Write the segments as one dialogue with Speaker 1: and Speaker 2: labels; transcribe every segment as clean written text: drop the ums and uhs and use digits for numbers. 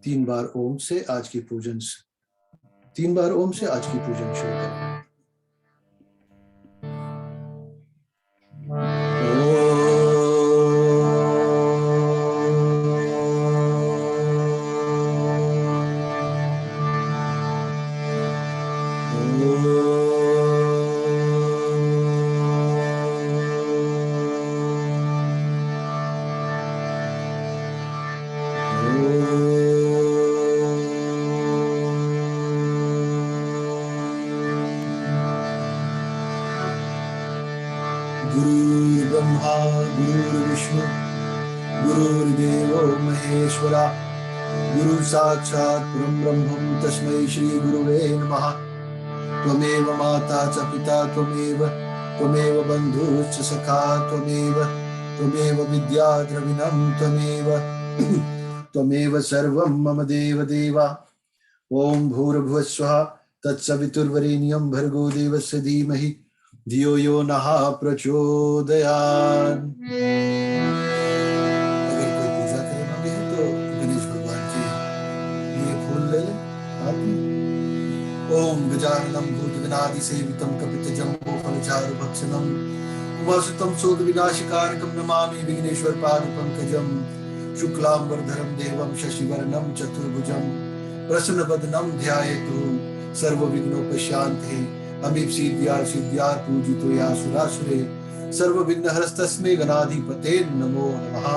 Speaker 1: 3 बार ओम से आज की पूजन 3 बार ओम से आज की पूजन शुरू करें। गुरुर्ब्रह्मा गुरुर्विष्णु गुरुर्देवो महेश्वरा गुरु साक्षात् परं ब्रह्म तस्मै श्री गुरुवे नमः। त्वमेव माता च पिता त्वमेव बन्धुश्च सखा त्वमेव विद्या द्रविणं त्वमेव सर्वं मम देवदेवा। ओम भूर्भुवस्वः तत्सवितुर्वरेण्यं भर्गो देवस्य धीमहि धियो यो नः प्रचोदयात्। अगर कोई पूजा करने वाले हैं तो गणेश भगवान के लिए फूल ले लें हाथ में। ओम गजाननं भूतगणादिसेवितं कपितजम्बोफलचारुभक्षणं उमासुतं शोकविनाशकारकं नमामि विघ्नेश्वरपादपङ्कजं। शुक्लांबरधरं देवं शशिवर्णं चतुर्भुजं प्रसन्नवदनं ध्यायेतु सर्वविघ्नोपशान्तिः। अमीप सिद्ध्यार पूजितो या सुरासुरे सर्वविघ्नहरस्तस्मै गणाधिपते नमो नमः।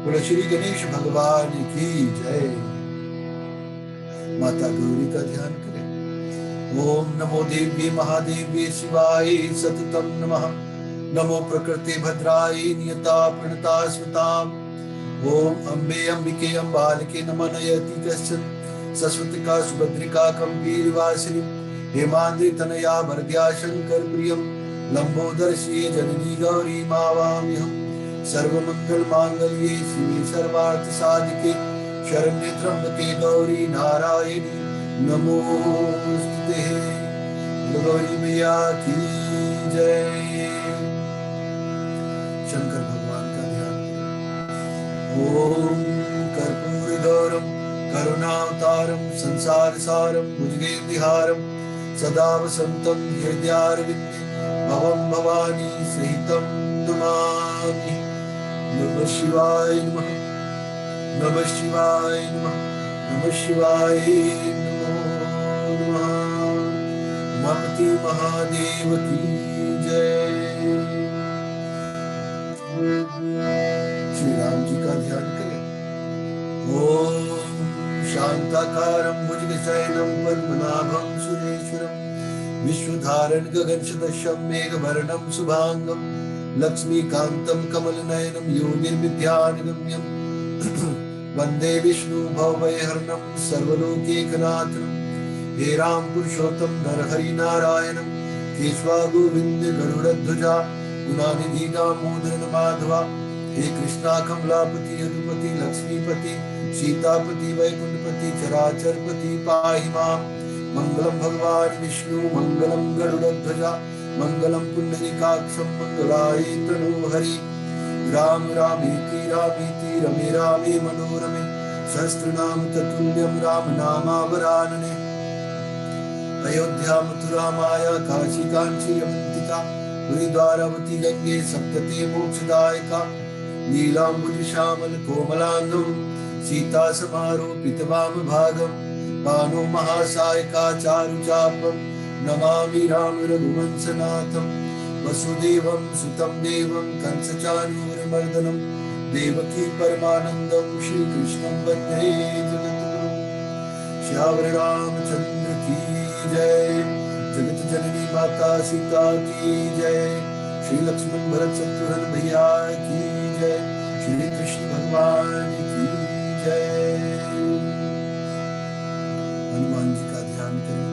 Speaker 1: बोलो श्री गणेश भगवान की जय। माता गौरी का ध्यान करें। ओम नमो देव्ये महादेव्ये शिवाय सततं नमः। नमो प्रकृते भद्राय नियता प्रणता स्मृताम्। ओम अम्बे अम्बिके अम्बालिके नमः नयति कश्चन सरस्वतिका सुभद्रिका कम्भीरवासिनी हेमाद्रि तनया वरद्या शंकर प्रियं लंबोदर्शी जननी गौरी मावाम्यहम्। सर्वमंगल मांगल्ये शिवे सर्वार्थ साधिके शरण्ये त्र्यंबके गौरी नारायणी नमोस्तुते। गौरी मैया की जय। शंकर भगवान का ध्यान। ओम कर्पूरगौरम करुणावतारम संसार सारम भुजगेन्द्रहारम सदा वसंतं हृदयारविन्दे भवं भवानी सहितं नमामि। नमः शिवाय नमः नमः शिवाय नमः नमः शिवाय नमो नमः। उमापति महादेव की जय। श्री राम जी का ध्यान करें। ओम शांताकारं भुजगशयनं पद्मनाभं सुरेश्वरं विश्वधारण गगनसदृशं मेघवर्णं शुभांगं लक्ष्मीकान्तं कमलनयनं योगिर्विद्यानिगम्यं वन्दे विष्णु भवभयहरणं सर्वलोकैकनाथं। हे राम पुरुषोत्तम नरहरि नारायणं केशवा गोविंद गरुड़ध्वजा गुणानिधि दामोदर माधवा। हे कृष्णा कमलापति यदुपति लक्ष्मीपति सीतापति वैकुंठपति चराचरपति पाहि मां। मंगलम भगवान विष्णु मंगलम गरुड़ध्वजा मंगलम पुंडरीकाक्षं मंगलाय तनोहरि। राम रामेति रमे रामे मनोरमे सहस्रनाम तत्तुल्यं राम नामावरानने। अयोध्या मथुरा माया काशी कांची अवंतिका हरिद्वारावती गंगे सप्तते मोक्षदायिका। नीलांबुज श्यामल कोमलांगं सीता समारोपित वामभागं भानु महासायिका चारुचापं नमामि राम रघुवंशनाथं। वसुदेवं सुतं देवं कंसचाणूरमर्दनं देवकी परमानन्दं श्रीकृष्णं वन्दे जगद्गुरुं। श्यावर रामचंद्र की जय। जगत जननी माता सीता की जय। श्री लक्ष्मण भरत शत्रुघ्न भैया की जय। श्री कृष्ण भगवान की जय। हनुमान जी का ध्यान करें।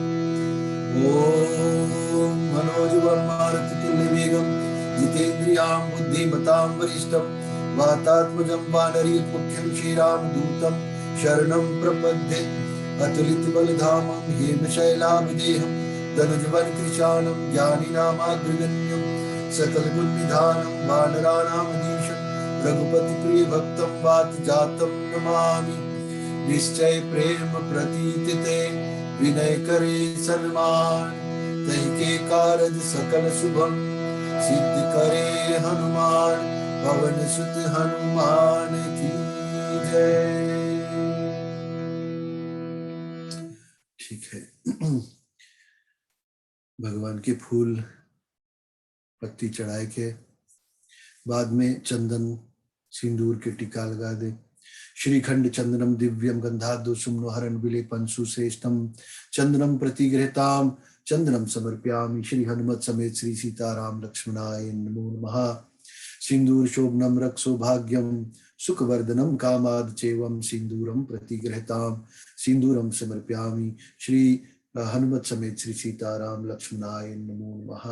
Speaker 1: ओम मनोजवं मारुततुल्यवेगं जितेन्द्रियां बुद्धिमतां वरिष्ठं वातात्मजं वानरयूथमुख्यं श्रीरामदूतं शरणं प्रपद्ये। अतुलितबलधामं हेमशैलाभिदेहं धनुजवनकृशानं ज्ञानिनामाग्रगण्यं सकलगुणनिधानं वानराणामधीशं रघुपतिप्रियभक्तं वातजातं नमामि। निश्चय प्रेम प्रतीत ते विनय करे सन्मान, तहि के कारज सकल शुभम सिद्ध करे हनुमान, पवन सुत हनुमान की जय। ठीक है, भगवान के फूल पत्ती चढ़ाए के बाद में चंदन सिंदूर के टीका लगा दे। श्रीखंड चंदनम दिव्यम गंधादो सुम्नो हरण विलेपन सुश्रेष्ठम चंदनम प्रतिगृहताम चंदनम समर्प्यामि श्री हनुमत समेत श्री सीताराम लक्ष्मणाय नमो नमः। सिंदूर शोभनम रक्षो भाग्यम सुखवर्धनम कामाद चेवम सिंदूरम प्रतिगृहताम सिंदूरम समर्प्यामि श्री हनुमत समेत श्री सीताराम लक्ष्मणाय नमो नमः।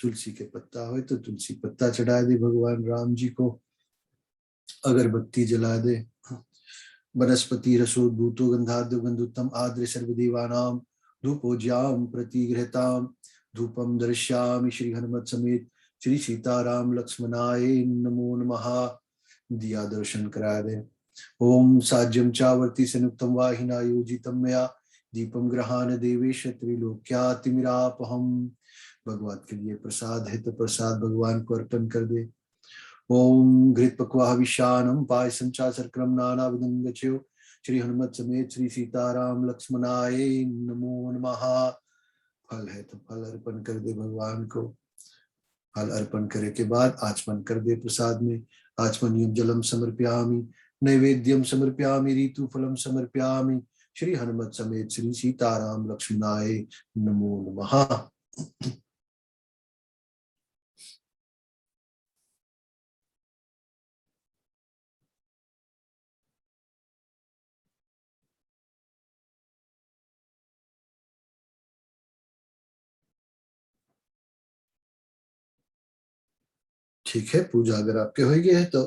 Speaker 1: तुलसी के पत्ता हो तो तुलसी पत्ता चढ़ा दे भगवान राम जी को, अगरबत्ती जला दे। वनस्पति रसोद्भूतो गंधाद्यो गंधुत्तम आद्र सर्वदेवानाम धूपोज्याम प्रतिगृहताम धूपम दर्श्यामि श्री हनुमत समेत श्री सीताराम लक्ष्मणाय नमो नमः। दिया दर्शन करा दे। ओम साज्यम चावर्ति संयुक्तम वाहिना योजितम मया दीपम ग्रहान देवेश त्रिलोक्यातिमिरापहम। भगवान के लिए प्रसाद है तो प्रसाद भगवान को अर्पण कर दे। ओम घृत पक्वाह विशानम पायसं चा शर्करम नाना विधं गच्यो श्री हनुमत समेत श्री सीताराम लक्ष्मणाय नमो नमः। फल है तो फल अर्पण कर दे भगवान को। फल अर्पण करे के बाद आचमन कर दे प्रसाद में। आचमनियम जलम समर्प्यामि नैवेद्यम समर्प्यामि ऋतु फलम समर्प्यामि श्री हनुमत समेत श्री सीताराम लक्ष्मणाय नमो नमः। ठीक है, पूजा अगर आपके हो गए है तो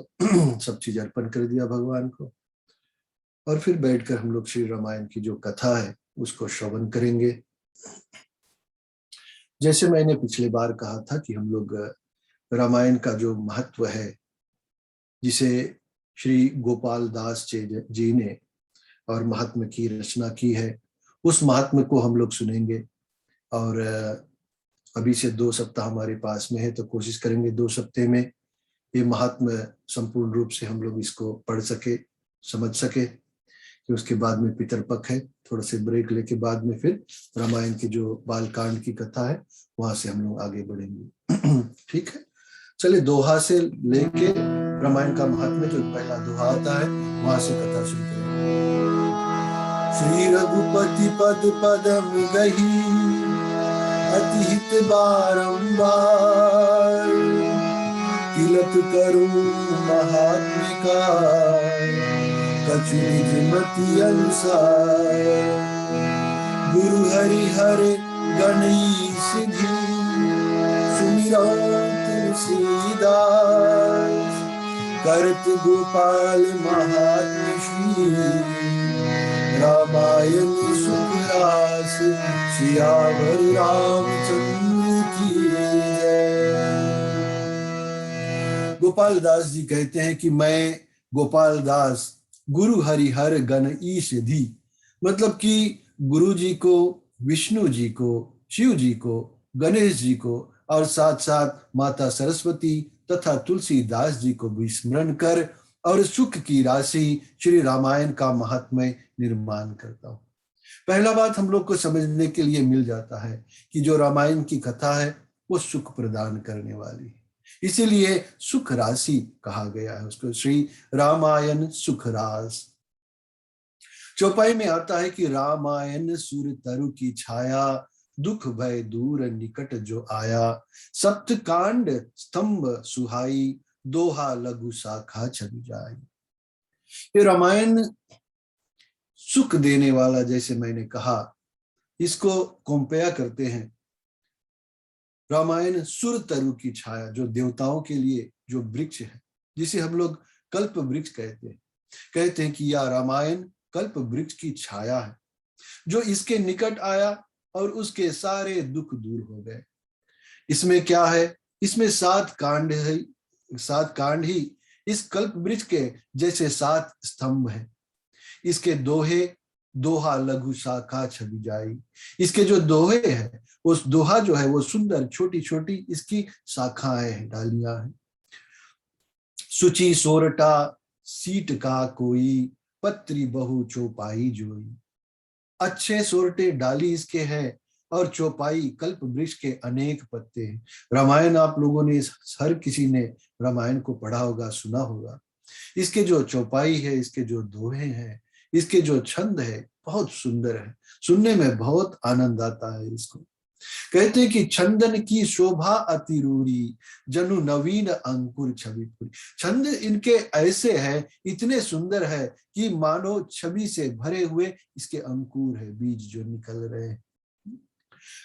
Speaker 1: सब चीज अर्पण कर दिया भगवान को, और फिर बैठकर हम लोग श्री रामायण की जो कथा है उसको श्रवण करेंगे। जैसे मैंने पिछले बार कहा था कि हम लोग रामायण का जो महत्व है, जिसे श्री गोपाल दास जी ने और महात्मा की रचना की है, उस महात्मा को हम लोग सुनेंगे। और अभी से 2 सप्ताह हमारे पास में है तो कोशिश करेंगे 2 सप्ताह में ये महात्मा संपूर्ण रूप से हम लोग इसको पढ़ सके, समझ सके। कि उसके बाद में पितरपक्ष है, थोड़ा से ब्रेक लेके बाद में फिर रामायण की जो बालकांड की कथा है वहां से हम लोग आगे बढ़ेंगे। ठीक है, चलिए दोहा से लेके रामायण का महात्मा जो पहला दोहा आता है वहां से कथा शुरू करेंगे। श्री रघुपति पद पदम गही अति हित बारंबार तिलक करूं महात्म्य का कछु निज मति अनुसार गुरु हरि हर गणेश जी सुमिरौ तुलसीदास करत गोपाल महात्म्य श्री रामायण सुखरास सियावर रामचंद्र की जय। गोपाल दास जी कहते हैं कि मैं गोपाल दास गुरु हरिहर गण ईश धी, मतलब कि गुरु जी को, विष्णु जी को, शिव जी को, गणेश जी को और साथ साथ माता सरस्वती तथा तुलसीदास जी को भी स्मरण कर और सुख की राशि श्री रामायण का महात्म्य निर्माण करता हूं। पहला बात हम लोग को समझने के लिए मिल जाता है कि जो रामायण की कथा है वो सुख प्रदान करने वाली है, इसीलिए सुख राशि कहा गया है उसको, श्री रामायण सुख रास। चौपाई में आता है कि रामायण सूर्य तरु की छाया दुख भय दूर निकट जो आया सप्त कांड स्तंभ सुहाई दोहा लघु शाखा छवि जाई। ये रामायण सुख देने वाला, जैसे मैंने कहा, इसको कंपेयर करते हैं रामायण सुर तरु की छाया, जो देवताओं के लिए जो वृक्ष है, जिसे हम लोग कल्प वृक्ष कहते हैं कि यह रामायण कल्प वृक्ष की छाया है, जो इसके निकट आया और उसके सारे दुख दूर हो गए। इसमें क्या है? इसमें 7 कांड है, 7 कांड ही इस कल्प वृक्ष के जैसे 7 स्तंभ है। इसके दोहे दोहा लघु शाखा छवि जाई। इसके जो दोहे है, उस दोहा जो है वो सुंदर छोटी छोटी इसकी शाखाएं हैं, डालियां हैं। सुची सोरटा सीट का कोई, पत्री बहु चौपाई जोई। अच्छे सोरटे डाली इसके हैं और चौपाई कल्प वृक्ष के अनेक पत्ते हैं। रामायण आप लोगों ने हर किसी ने रामायण को पढ़ा होगा, सुना होगा। इसके जो चौपाई है, इसके जो दोहे हैं, इसके जो छंद है, बहुत सुंदर है, सुनने में बहुत आनंद आता है इसको। कहते हैं कि छंदन की शोभा अतिरूरी, जनु नवीन अंकुर छवि पूरी। छंद इनके ऐसे हैं, इतने सुंदर है कि मानो छवि से भरे हुए इसके अंकुर है, बीज जो निकल रहे हैं।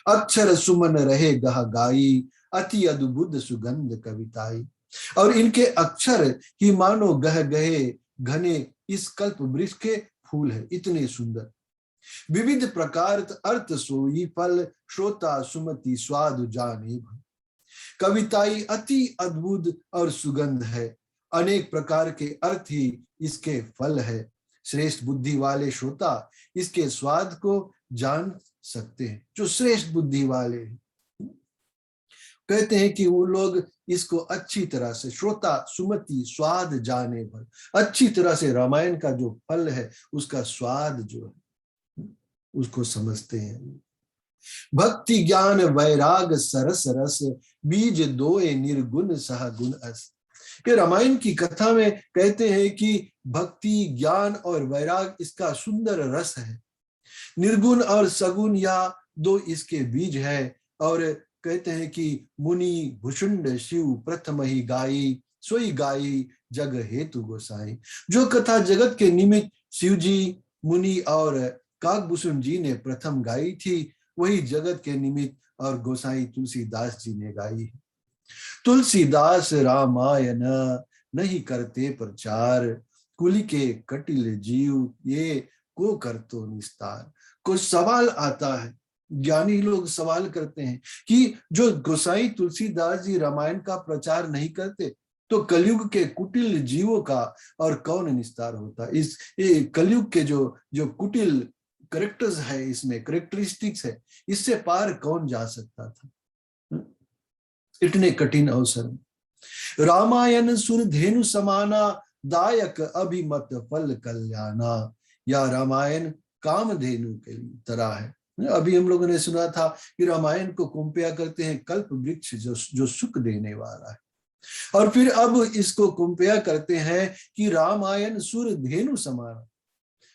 Speaker 1: अक्षर सुमन रहे गह गाई, अति अद्भुत सुगंध कविताई। और इनके अक्षर ही मानो गह गहे घने इस कल्प वृक्ष के फूल है, इतने सुंदर। विविध प्रकार अर्थ सोई फल, श्रोता सुमति स्वाद जाने भल। कविताई अति अद्भुत और सुगंध है, अनेक प्रकार के अर्थ ही इसके फल है। श्रेष्ठ बुद्धि वाले श्रोता इसके स्वाद को जान सकते हैं, जो श्रेष्ठ बुद्धि वाले हैं। कहते हैं कि वो लोग इसको अच्छी तरह से, श्रोता सुमति स्वाद जाने भर, अच्छी तरह से रामायण का जो फल है उसका स्वाद जो है उसको समझते हैं। भक्ति ज्ञान वैराग सरस रस, बीज दोए निर्गुण सह गुण अस। ये रामायण की कथा में कहते हैं कि भक्ति ज्ञान और वैराग इसका सुंदर रस है, निर्गुण और सगुण या दो इसके बीज है। और कहते हैं कि मुनि भुषुंड शिव प्रथम ही गाई, सोई गाई जग हेतु गोसाई। जो कथा जगत के निमित्त शिव जी, मुनि और काकभूषण जी ने प्रथम गाई थी, वही जगत के निमित्त और गोसाई तुलसीदास जी ने गाई है। तुलसीदास रामायण नहीं करते प्रचार, कुल के कटिल जीव ये को कर तो निस्तार। कुछ सवाल आता है, ज्ञानी लोग सवाल करते हैं कि जो गोसाई तुलसीदास जी रामायण का प्रचार नहीं करते तो कलयुग के कुटिल जीवों का और कौन निस्तार होता। इस कलयुग के जो कुटिल करेक्टर्स है, इसमें करेक्टरिस्टिक्स है, इससे पार कौन जा सकता था इतने कठिन अवसर में। रामायण सुर धेनु समाना, दायक अभिमत फल कल्याणा। या रामायण कामधेनु के तरह है। अभी हम लोगों ने सुना था कि रामायण को कंपेयर करते हैं कल्प वृक्ष जो सुख देने वाला है, और फिर अब इसको कंपेयर करते हैं कि रामायण सुर धेनु समान,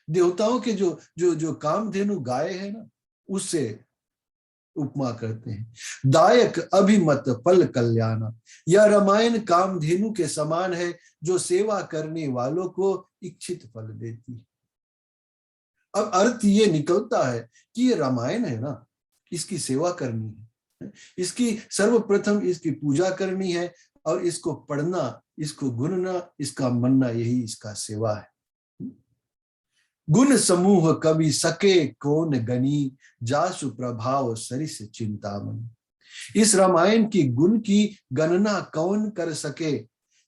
Speaker 1: देवताओं के जो कामधेनु गाय है ना, उससे उपमा करते हैं। दायक अभिमत फल कल्याण, यह रामायण कामधेनु के समान है जो सेवा करने वालों को इच्छित फल देती है। अब अर्थ ये निकलता है कि ये रामायण है ना, इसकी सेवा करनी है, इसकी सर्वप्रथम इसकी पूजा करनी है, और इसको पढ़ना, इसको गुनना, इसका मनना, यही इसका सेवा है। गुण समूह कवि सके कौन गनी, जासु प्रभाव सरिस चिंतामणि। इस रामायण की गुण की गणना कौन कर सके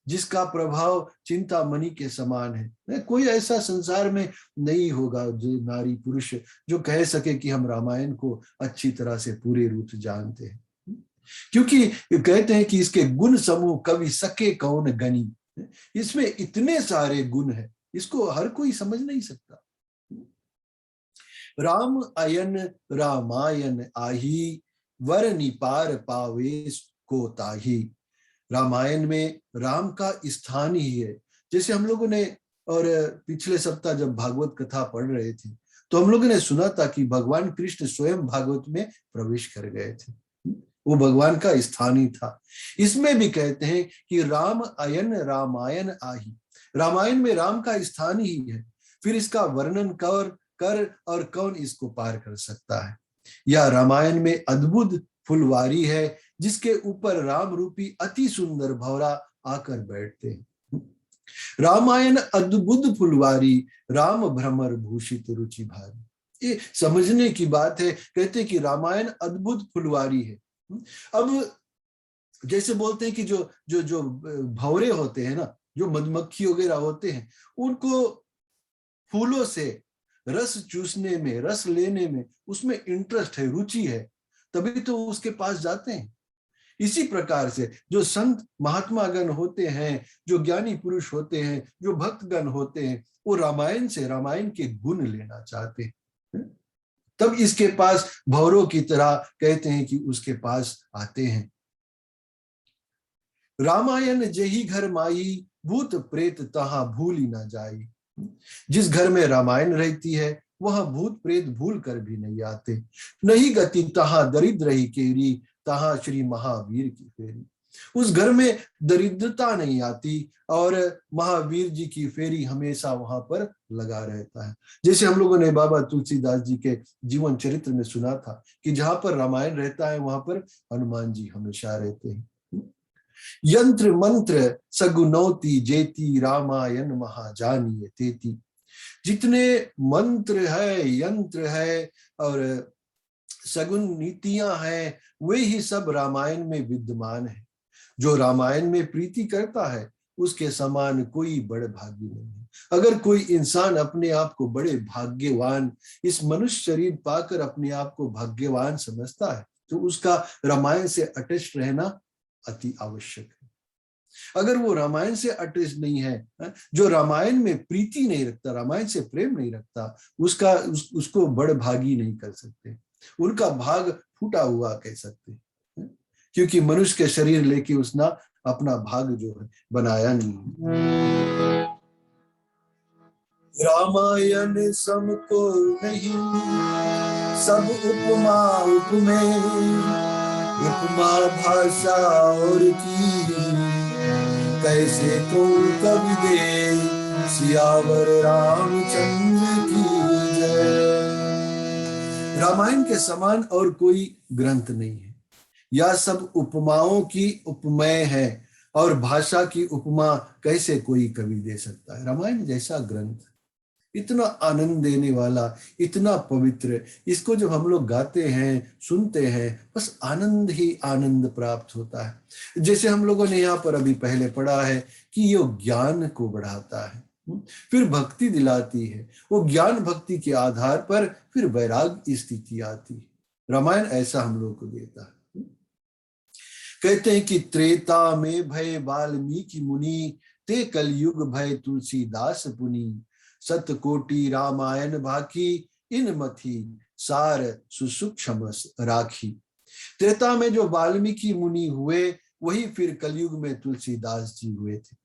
Speaker 1: जिसका प्रभाव चिंतामणि के समान है। कोई ऐसा संसार में नहीं होगा जो नारी पुरुष जो कह सके कि हम रामायण को अच्छी तरह से पूरे रूप से जानते हैं, क्योंकि कहते हैं कि इसके गुण समूह कवि सके कौन गनी। इसमें इतने सारे गुण हैं, इसको हर कोई समझ नहीं सकता। राम अयन रामायण आही, वर निपार पावेश को ताही। रामायण में राम का स्थान ही है। जैसे हम लोगों ने और पिछले सप्ताह जब भागवत कथा पढ़ रहे थे तो हम लोगों ने सुना था कि भगवान कृष्ण स्वयं भागवत में प्रवेश कर गए थे, वो भगवान का स्थान ही था। इसमें भी कहते हैं कि राम अयन रामायण आही, रामायण में राम का स्थान ही है। फिर इसका वर्णन कर और कौन इसको पार कर सकता है। यह रामायण में अद्भुत फुलवारी है जिसके ऊपर राम रूपी अति सुंदर भौरा आकर बैठते हैं। रामायण अद्भुत फुलवारी, राम भ्रमर भूषित रुचि भारी। ये समझने की बात है। कहते कि रामायण अद्भुत फुलवारी है। अब जैसे बोलते हैं कि जो भौरे होते हैं ना, जो मधुमक्खी वगैरह होते हैं, उनको फूलों से रस चूसने में, रस लेने में उसमें इंटरेस्ट है, रुचि है, तभी तो उसके पास जाते हैं। इसी प्रकार से जो संत महात्मा गण होते हैं, जो ज्ञानी पुरुष होते हैं, जो भक्त गण होते हैं, वो रामायण से, रामायण के गुण लेना चाहते हैं, तब इसके पास भौरों की तरह कहते हैं कि उसके पास आते हैं। रामायण जही घर माई, भूत प्रेत तहां भूली ना जाई। जिस घर में रामायण रहती है वहां भूत प्रेत भूल कर भी नहीं आते। नहीं गति तहां दरिद्र ही केरी, तहां श्री महावीर की फेरी। उस घर में दरिद्रता नहीं आती और महावीर जी की फेरी हमेशा वहां पर लगा रहता है। जैसे हम लोगों ने बाबा तुलसीदास जी के जीवन चरित्र में सुना था कि जहां पर रामायण रहता है वहां पर हनुमान जी हमेशा रहते हैं। यंत्र मंत्र सगुनौती जेती, रामायण महाजानिए तेती। जितने मंत्र है, यंत्र है और सगुन नीतियां हैं, वे ही सब रामायण में विद्यमान है। जो रामायण में प्रीति करता है उसके समान कोई बड़े भागी नहीं है। अगर कोई इंसान अपने आप को बड़े भाग्यवान, इस मनुष्य शरीर पाकर अपने आप को भाग्यवान समझता है, तो उसका रामायण से अटैच रहना अति आवश्यक है। अगर वो रामायण से अटैच नहीं है, जो रामायण में प्रीति नहीं रखता, रामायण से प्रेम नहीं रखता, उसको बड़ भागी नहीं कर सकते, उनका भाग फूटा हुआ कह सकते हैं, क्योंकि मनुष्य के शरीर लेके उसने अपना भाग जो है बनाया नहीं। रामायण समको नहीं, सब उपमा उपमेय, उपमा भाषा और की, कैसे को कवि दे, सियावर रामचंद्र की जय। रामायण के समान और कोई ग्रंथ नहीं है। यह सब उपमाओं की उपमेय है और भाषा की उपमा कैसे कोई कवि दे सकता है। रामायण जैसा ग्रंथ, इतना आनंद देने वाला, इतना पवित्र, इसको जब हम लोग गाते हैं, सुनते हैं, बस आनंद ही आनंद प्राप्त होता है। जैसे हम लोगों ने यहाँ पर अभी पहले पढ़ा है कि ये ज्ञान को बढ़ाता है, फिर भक्ति दिलाती है, वो ज्ञान भक्ति के आधार पर फिर वैराग्य स्थिति आती है। रामायण ऐसा हम लोग को देता है। कहते हैं कि त्रेता में भय वाल्मीकि मुनि, ते कलयुग भय तुलसीदास पुनि। सतकोटि रामायण भाकी, इन मथी सार सुसूक्ष्म राखी। त्रेता में जो वाल्मीकि मुनि हुए वही फिर कलयुग में तुलसीदास जी हुए थे।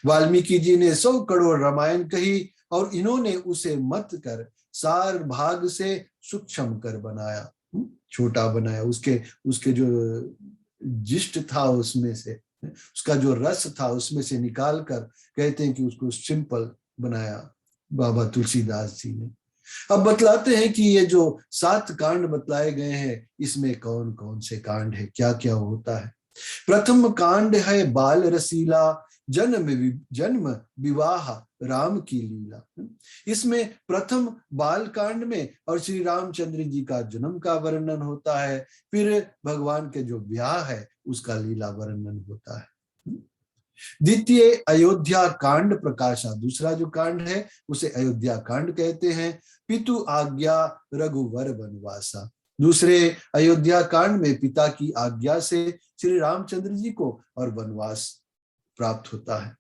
Speaker 1: वाल्मीकि जी ने 100 करोड़ रामायण कही और इन्होंने उसे मत कर सार भाग से सूक्ष्म कर बनाया, छोटा बनाया। उसके जो जिष्ट था उसमें से, उसका जो रस था उसमें से निकाल कर कहते हैं कि उसको सिंपल बनाया बाबा तुलसीदास जी ने। अब बतलाते हैं कि ये जो 7 कांड बतलाए गए हैं, इसमें कौन कौन से कांड है, क्या क्या होता है। प्रथम कांड है बाल रसीला, जन्म विवाह राम की लीला। इसमें प्रथम बाल कांड में और श्री रामचंद्र जी का जन्म का वर्णन होता है, फिर भगवान के जो ब्याह है उसका लीला वर्णन होता है। द्वितीय अयोध्या कांड प्रकाशा, दूसरा जो कांड है उसे अयोध्या कांड कहते हैं। पितु आज्ञा रघुवर वनवासा, दूसरे अयोध्या कांड में पिता की आज्ञा से श्री रामचंद्र जी को और वनवास प्राप्त होता है।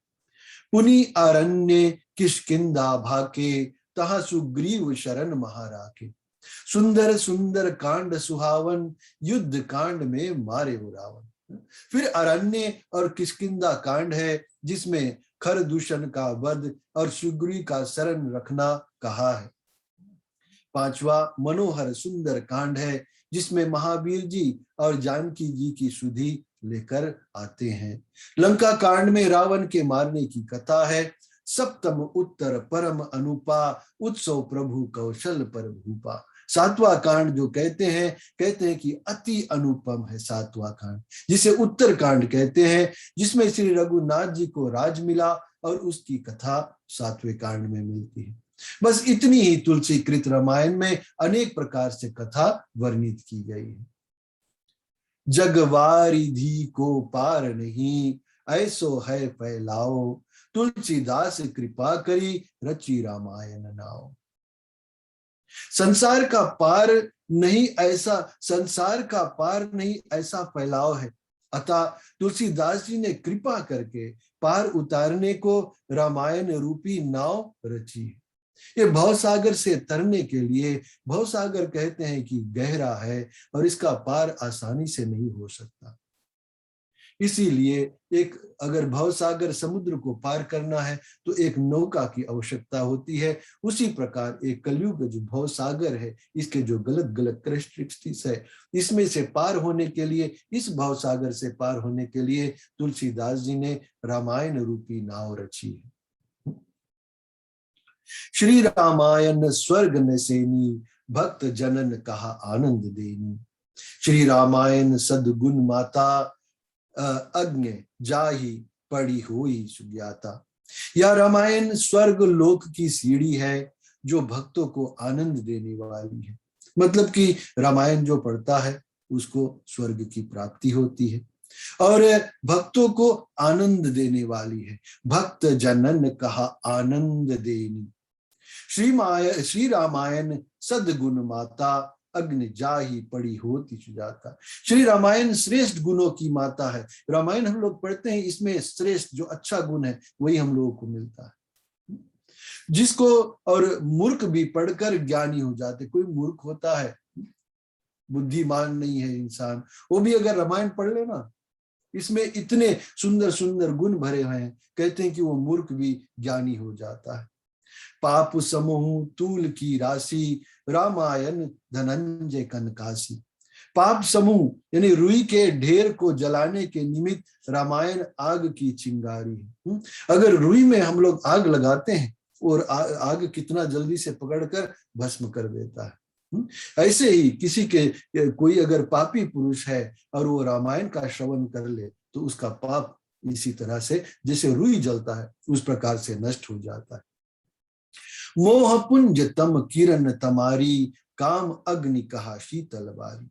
Speaker 1: पुनि अरण्य किष्किंधा भाके, तहा सुग्रीव शरण महाराके। सुंदर सुंदर कांड सुहावन, युद्ध कांड में मारे रावण। फिर अरण्य और किष्किंधा कांड है जिसमें खर दूषण का वध और सुग्रीव का शरण रखना कहा है। पांचवा मनोहर सुंदर कांड है जिसमें महावीर जी और जानकी जी की सुधि लेकर आते हैं। लंका कांड में रावण के मारने की कथा है। सप्तम उत्तर परम अनुपा, उत्सव प्रभु कौशल पर भूपा। 7वां कांड जो कहते हैं कि अति अनुपम है 7वां कांड, जिसे उत्तर कांड कहते हैं, जिसमें श्री रघुनाथ जी को राज मिला और उसकी कथा 7वें कांड में मिलती है। बस इतनी ही तुलसी कृत रामायण में अनेक प्रकार से कथा वर्णित की गई है। जगवारिधि को पार नहीं, ऐसो है फैलाओ, तुलसीदास कृपा करी रची रामायण नाव। संसार का पार नहीं ऐसा फैलाव है, अतः तुलसीदास जी ने कृपा करके पार उतारने को रामायण रूपी नाव रची। ये भवसागर से तरने के लिए, भवसागर कहते हैं कि गहरा है और इसका पार आसानी से नहीं हो सकता। इसीलिए एक अगर भवसागर समुद्र को पार करना है तो एक नौका की आवश्यकता होती है। उसी प्रकार एक कलयुग जो भवसागर है, इसके जो गलत गलत कैरेक्टरिस्टिक्स है, इसमें से पार होने के लिए, इस भवसागर से पार होने के लिए तुलसीदास जी ने रामायण रूपी नाव रची है। श्री रामायण स्वर्ग न सेनी, भक्त जनन कहा आनंद देनी। श्री रामायण सदगुण माता, अग्नि जाहि पड़ी हुई सुज्ञाता। यह रामायण स्वर्ग लोक की सीढ़ी है जो भक्तों को आनंद देने वाली है। मतलब कि रामायण जो पढ़ता है उसको स्वर्ग की प्राप्ति होती है और भक्तों को आनंद देने वाली है। भक्त जनन कहा आनंद देनी। श्री रामायण सदगुण माता, अग्नि जाहि पड़ी होती सुजाता। श्री रामायण श्रेष्ठ गुणों की माता है। रामायण हम लोग पढ़ते हैं, इसमें श्रेष्ठ जो अच्छा गुण है वही हम लोगों को मिलता है। जिसको और मूर्ख भी पढ़कर ज्ञानी हो जाते। कोई मूर्ख होता है, बुद्धिमान नहीं है इंसान, वो भी अगर रामायण पढ़ लेना, इसमें इतने सुंदर सुंदर गुण भरे हुए हैं, कहते हैं कि वो मूर्ख भी ज्ञानी हो जाता है। पाप समूह तूल की राशि, रामायण धनंजय कनकासी। पाप समूह यानी रुई के ढेर को जलाने के निमित्त रामायण आग की चिंगारी है। अगर रुई में हम लोग आग लगाते हैं और आग कितना जल्दी से पकड़कर भस्म कर देता है। ऐसे ही किसी के कोई अगर पापी पुरुष है और वो रामायण का श्रवण कर ले तो उसका पाप इसी तरह से जैसे रुई जलता है उस प्रकार से नष्ट हो जाता है। मोह पुंज तम किरण तमारी, काम अग्नि कहा शीतल बारी।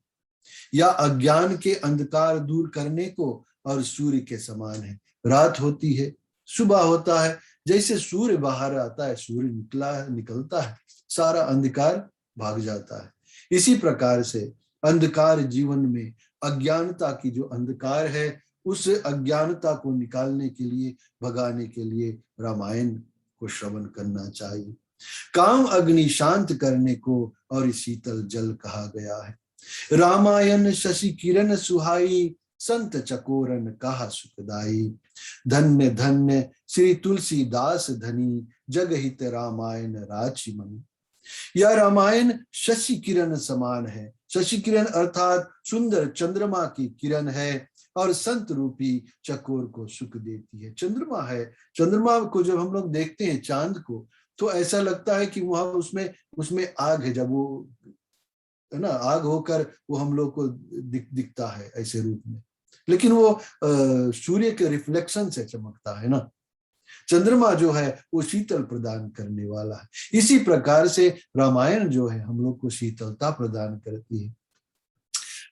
Speaker 1: या अज्ञान के अंधकार दूर करने को और सूर्य के समान है। रात होती है, सुबह होता है, जैसे सूर्य बाहर आता है, सूर्य निकलता है, सारा अंधकार भाग जाता है। इसी प्रकार से अंधकार जीवन में अज्ञानता की जो अंधकार है, उस अज्ञानता को निकालने के लिए, भगाने के लिए रामायण को श्रवण करना चाहिए। काम अग्नि शांत करने को और शीतल जल कहा गया है। रामायण शशि किरण सुहाई, संत चकोरन कहा सुखदाई। धन्य धन्य श्री तुलसीदास धनी, जगहित रामायण राचि मणि। यह रामायण शशि किरण समान है। शशि किरण अर्थात सुंदर चंद्रमा की किरण है और संत रूपी चकोर को सुख देती है। चंद्रमा है, चंद्रमा को जब हम लोग देखते हैं चांद को तो ऐसा लगता है कि वहां उसमें आग है। जब वो है ना, आग होकर वो हम लोग को दिखता है ऐसे रूप में, लेकिन वो सूर्य के रिफ्लेक्शन से चमकता है ना। चंद्रमा जो है वो शीतल प्रदान करने वाला है। इसी प्रकार से रामायण जो है हम लोग को शीतलता प्रदान करती है,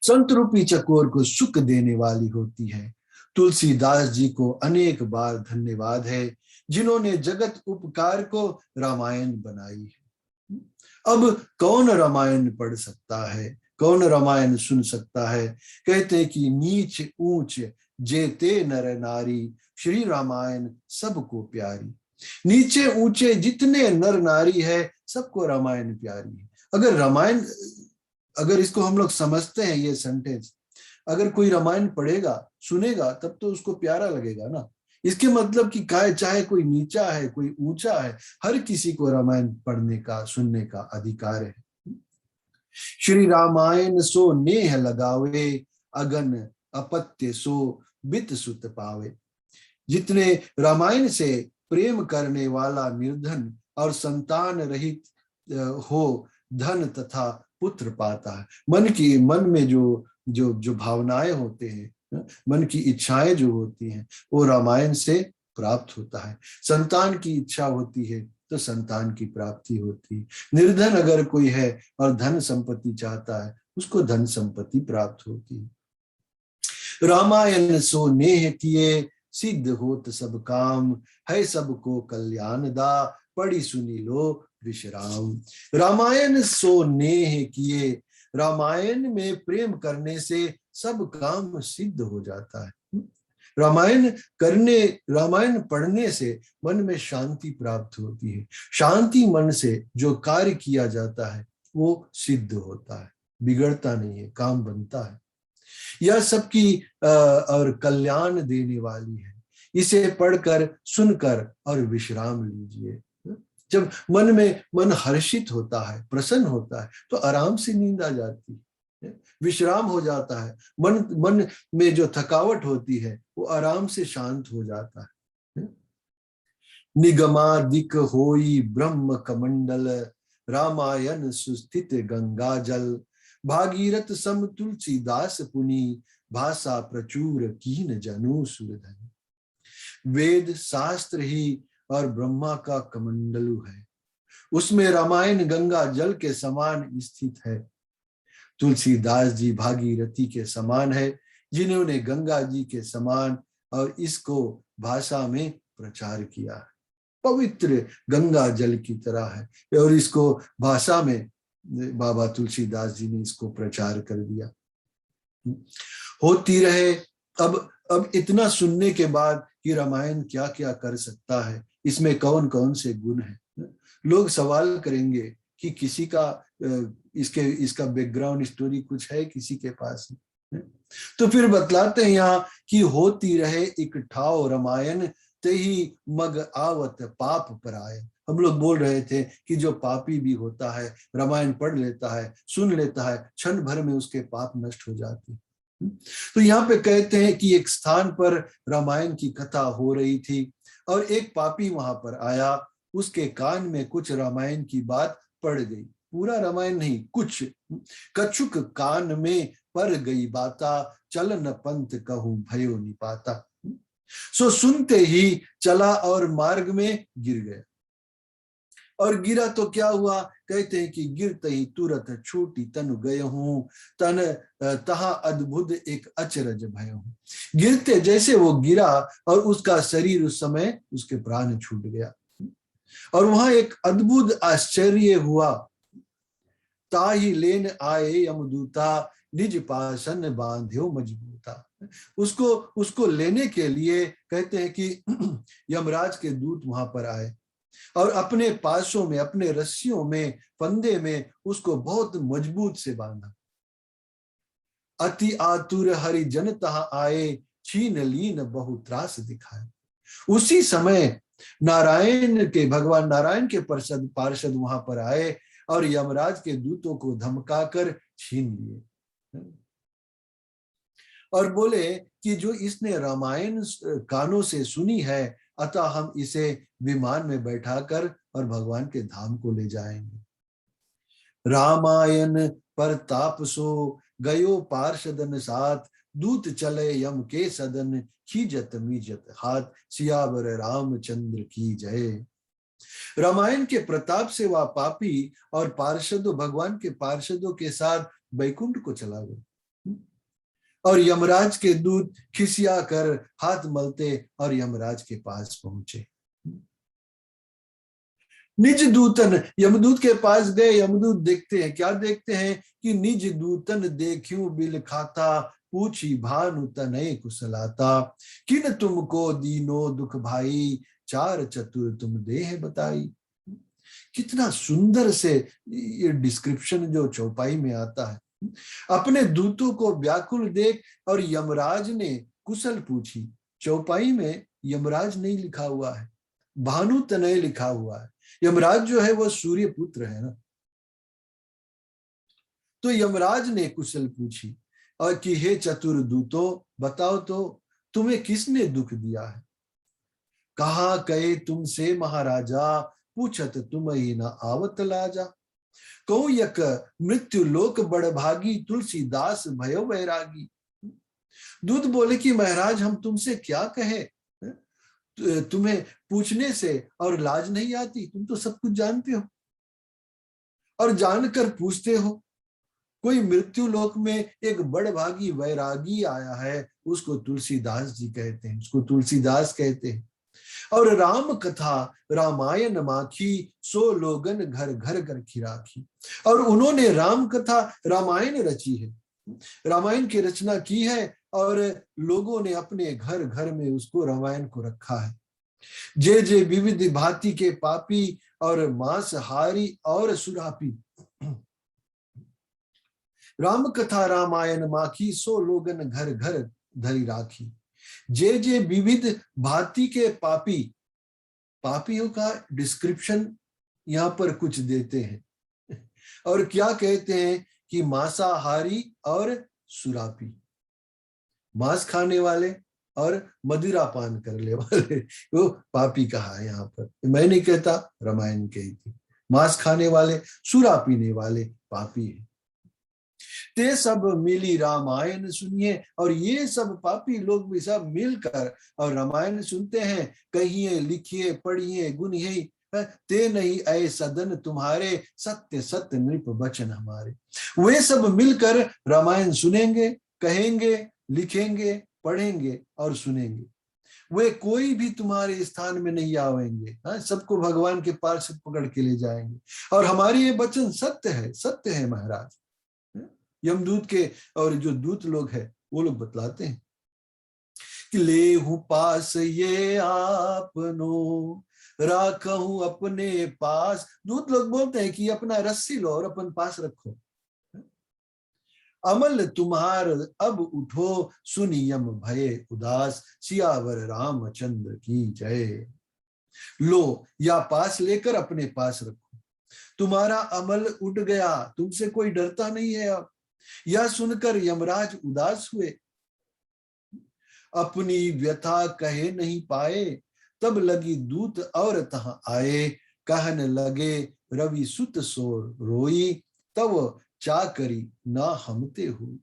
Speaker 1: संत रूपी चकोर को सुख देने वाली होती है। तुलसीदास जी को अनेक बार धन्यवाद है जिन्होंने जगत उपकार को रामायण बनाई है। अब कौन रामायण पढ़ सकता है, कौन रामायण सुन सकता है? कहते हैं कि नीच ऊंच जेते नर नारी, श्री रामायण सबको प्यारी। नीचे ऊंचे जितने नर नारी है सबको रामायण प्यारी है। अगर रामायण, अगर इसको हम लोग समझते हैं ये सेंटेंस, अगर कोई रामायण पढ़ेगा सुनेगा तब तो उसको प्यारा लगेगा ना। इसके मतलब कि चाहे कोई नीचा है कोई ऊंचा है, हर किसी को रामायण पढ़ने का सुनने का अधिकार है। श्री रामायण सो नेह लगावे, अगन अपत्य सो बित सुत पावे। जितने रामायण से प्रेम करने वाला निर्धन और संतान रहित हो, धन तथा पुत्र पाता है। मन में जो भावनाएं होते हैं, मन की इच्छाएं जो होती हैं, वो रामायण से प्राप्त होता है। संतान की इच्छा होती है तो संतान की प्राप्ति होती है। निर्धन अगर कोई है और धन संपत्ति चाहता है, उसको धन संपत्ति प्राप्त होती है। रामायण सो नेह किए, सिद्ध होत सब काम, है सबको कल्याण दा, पढ़ी सुनी लो विश्राम। रामायण सो नेह किए, रामायण में प्रेम करने से सब काम सिद्ध हो जाता है। रामायण पढ़ने से मन में शांति प्राप्त होती है। शांति मन से जो कार्य किया जाता है वो सिद्ध होता है, बिगड़ता नहीं है, काम बनता है। यह सबकी और कल्याण देने वाली है। इसे पढ़कर, सुनकर और विश्राम लीजिए। जब मन हर्षित होता है, प्रसन्न होता है, तो आराम से नींद आ जाती है, विश्राम हो जाता है। मन में जो थकावट होती है वो आराम से शांत हो जाता है। निगमादिक होई ब्रह्म कमंडल, रामायण सुस्थित गंगा जल, भागीरथ सम तुलसीदास पुनि, भाषा प्रचुर कीन जनु सुरधन। वेद शास्त्र ही और ब्रह्मा का कमंडलु है, उसमें रामायण गंगा जल के समान स्थित है। तुलसीदास जी भागीरथी के समान है, जिन्होंने गंगा जी के समान और इसको भाषा में प्रचार किया है। पवित्र गंगा जल की तरह है और इसको भाषा में बाबा तुलसीदास जी ने इसको प्रचार कर दिया। होती रहे। अब इतना सुनने के बाद कि रामायण क्या क्या कर सकता है, इसमें कौन कौन से गुण हैं, लोग सवाल करेंगे कि किसी का इसका बैकग्राउंड स्टोरी कुछ है किसी के पास? तो फिर बतलाते हैं यहाँ कि होती रहे इकट्ठाओ रामायण, ते ही मग आवत पाप पराय। हम लोग बोल रहे थे कि जो पापी भी होता है रामायण पढ़ लेता है, सुन लेता है, क्षण भर में उसके पाप नष्ट हो जाते। तो यहाँ पे कहते हैं कि एक स्थान पर रामायण की कथा हो रही थी और एक पापी वहां पर आया, उसके कान में कुछ रामायण की बात पड़ गई। पूरा रामायण नहीं, कुछ। कछुक कान में पड़ गई बाता, चलन पंथ कहूं भयो निपाता। सो सुनते ही चला और मार्ग में गिर गया। और गिरा तो क्या हुआ? कहते हैं कि गिरते ही तुरंत छूटी तनु गए हूं, तन तहा अद्भुत एक अचरज भय हूं। गिरते जैसे वो गिरा और उसका शरीर उस समय उसके प्राण छूट गया। और वहां एक अद्भुत आश्चर्य हुआ। ताही लेन आए यमदूता, निज पासन बांध्यो मजबूता। उसको लेने के लिए कहते हैं कि यमराज के दूत वहां पर आए और अपने पासों में, अपने रस्सियों में, फंदे में उसको बहुत मजबूत से बांधा। अति आतुर हरि जन तहां आए, छीन लीन बहु त्रास दिखाए। उसी समय भगवान नारायण के पार्षद वहां पर आए और यमराज के दूतों को धमकाकर छीन लिए और बोले कि जो इसने रामायण कानों से सुनी है, अतः हम इसे विमान में बैठाकर और भगवान के धाम को ले जाएंगे। रामायण पर ताप सो गयो पार्षदन साथ, दूत चले यम के सदन, खीजत मीजत हाथ, सियावर रामचंद्र की जय। रामायण के प्रताप से वह पापी और पार्षदों, भगवान के पार्षदों के साथ बैकुंठ को चला गया और यमराज के दूत खिसिया कर हाथ मलते और यमराज के पास पहुंचे। निज दूतन यमदूत के पास गए। यमदूत देखते हैं, क्या देखते हैं कि निज दूतन देखियो बिल खाता, पूछी भानु तनय कुशलाता, किन तुमको दीनो दुख भाई, चार चतुर तुम देह बताई। कितना सुंदर से ये डिस्क्रिप्शन जो चौपाई में आता है। अपने दूतों को व्याकुल देख और यमराज ने कुशल पूछी। चौपाई में यमराज नहीं लिखा हुआ है, भानु तनय लिखा हुआ है। यमराज जो है वो सूर्य पुत्र है ना। तो यमराज ने कुशल पूछी और कि हे चतुर दूतों, बताओ तो तुम्हें किसने दुख दिया है? कहा कहे तुमसे महाराजा, पूछत तुम ही न आवत लाजा। कहूं यक मृत्यु लोक बड़भागी, तुलसीदास भयो वैरागी। दूत बोले कि महाराज हम तुमसे क्या कहे, तुम्हें पूछने से और लाज नहीं आती? तुम तो सब कुछ जानते हो और जानकर पूछते हो। कोई मृत्यु लोक में एक बड़भागी वैरागी आया है, उसको तुलसीदास जी कहते हैं, उसको तुलसीदास कहते हैं। और राम कथा रामायण माखी, सो लोगन घर घर कर खिराखी। और उन्होंने राम कथा रामायण रची है, रामायण की रचना की है, और लोगों ने अपने घर घर में उसको रामायण को रखा है। जे जे विविध भांति के पापी, और मांसहारी और सुरापी, राम कथा रामायण माखी, सो लोगन घर घर धरी राखी। जे जे विविध भांति के पापी, पापियों का डिस्क्रिप्शन यहां पर कुछ देते हैं, और क्या कहते हैं कि मांसाहारी और सुरापी, मांस खाने वाले और मदिरा पान करने वाले, वो पापी कहा है यहाँ पर। मैं नहीं कहता, रामायण कही थी। मांस खाने वाले, सुरा पीने वाले पापी है। ते सब मिली रामायण सुनिए, और ये सब पापी लोग भी सब मिलकर और रामायण सुनते हैं। कहिए लिखिए पढ़िए गुनिए, ते नहीं ऐ सदन तुम्हारे, सत्य सत्य नृप वचन हमारे। वे सब मिलकर रामायण सुनेंगे, कहेंगे, लिखेंगे, पढ़ेंगे और सुनेंगे। वे कोई भी तुम्हारे स्थान में नहीं आवेंगे, सबको भगवान के पास से पकड़ के ले जाएंगे। और हमारे ये वचन सत्य है, सत्य है महाराज। यमदूत के और जो दूत लोग हैं वो लोग बतलाते हैं कि ले हूं पास ये आपनो, राखूं अपने पास। दूत लोग बोलते हैं कि अपना रस्सी लो और अपन पास रखो। अमल तुम्हार अब उठो, सुनियम भये उदास, सियावर रामचंद्र की जय। लो या पास लेकर अपने पास रखो, तुम्हारा अमल उठ गया, तुमसे कोई डरता नहीं है अब। यह सुनकर यमराज उदास हुए, अपनी व्यथा कहे नहीं पाए। तब लगी दूत और तहां आए, कहने लगे रवि सुत सो रोई, तब चाकरी ना हमते हुई।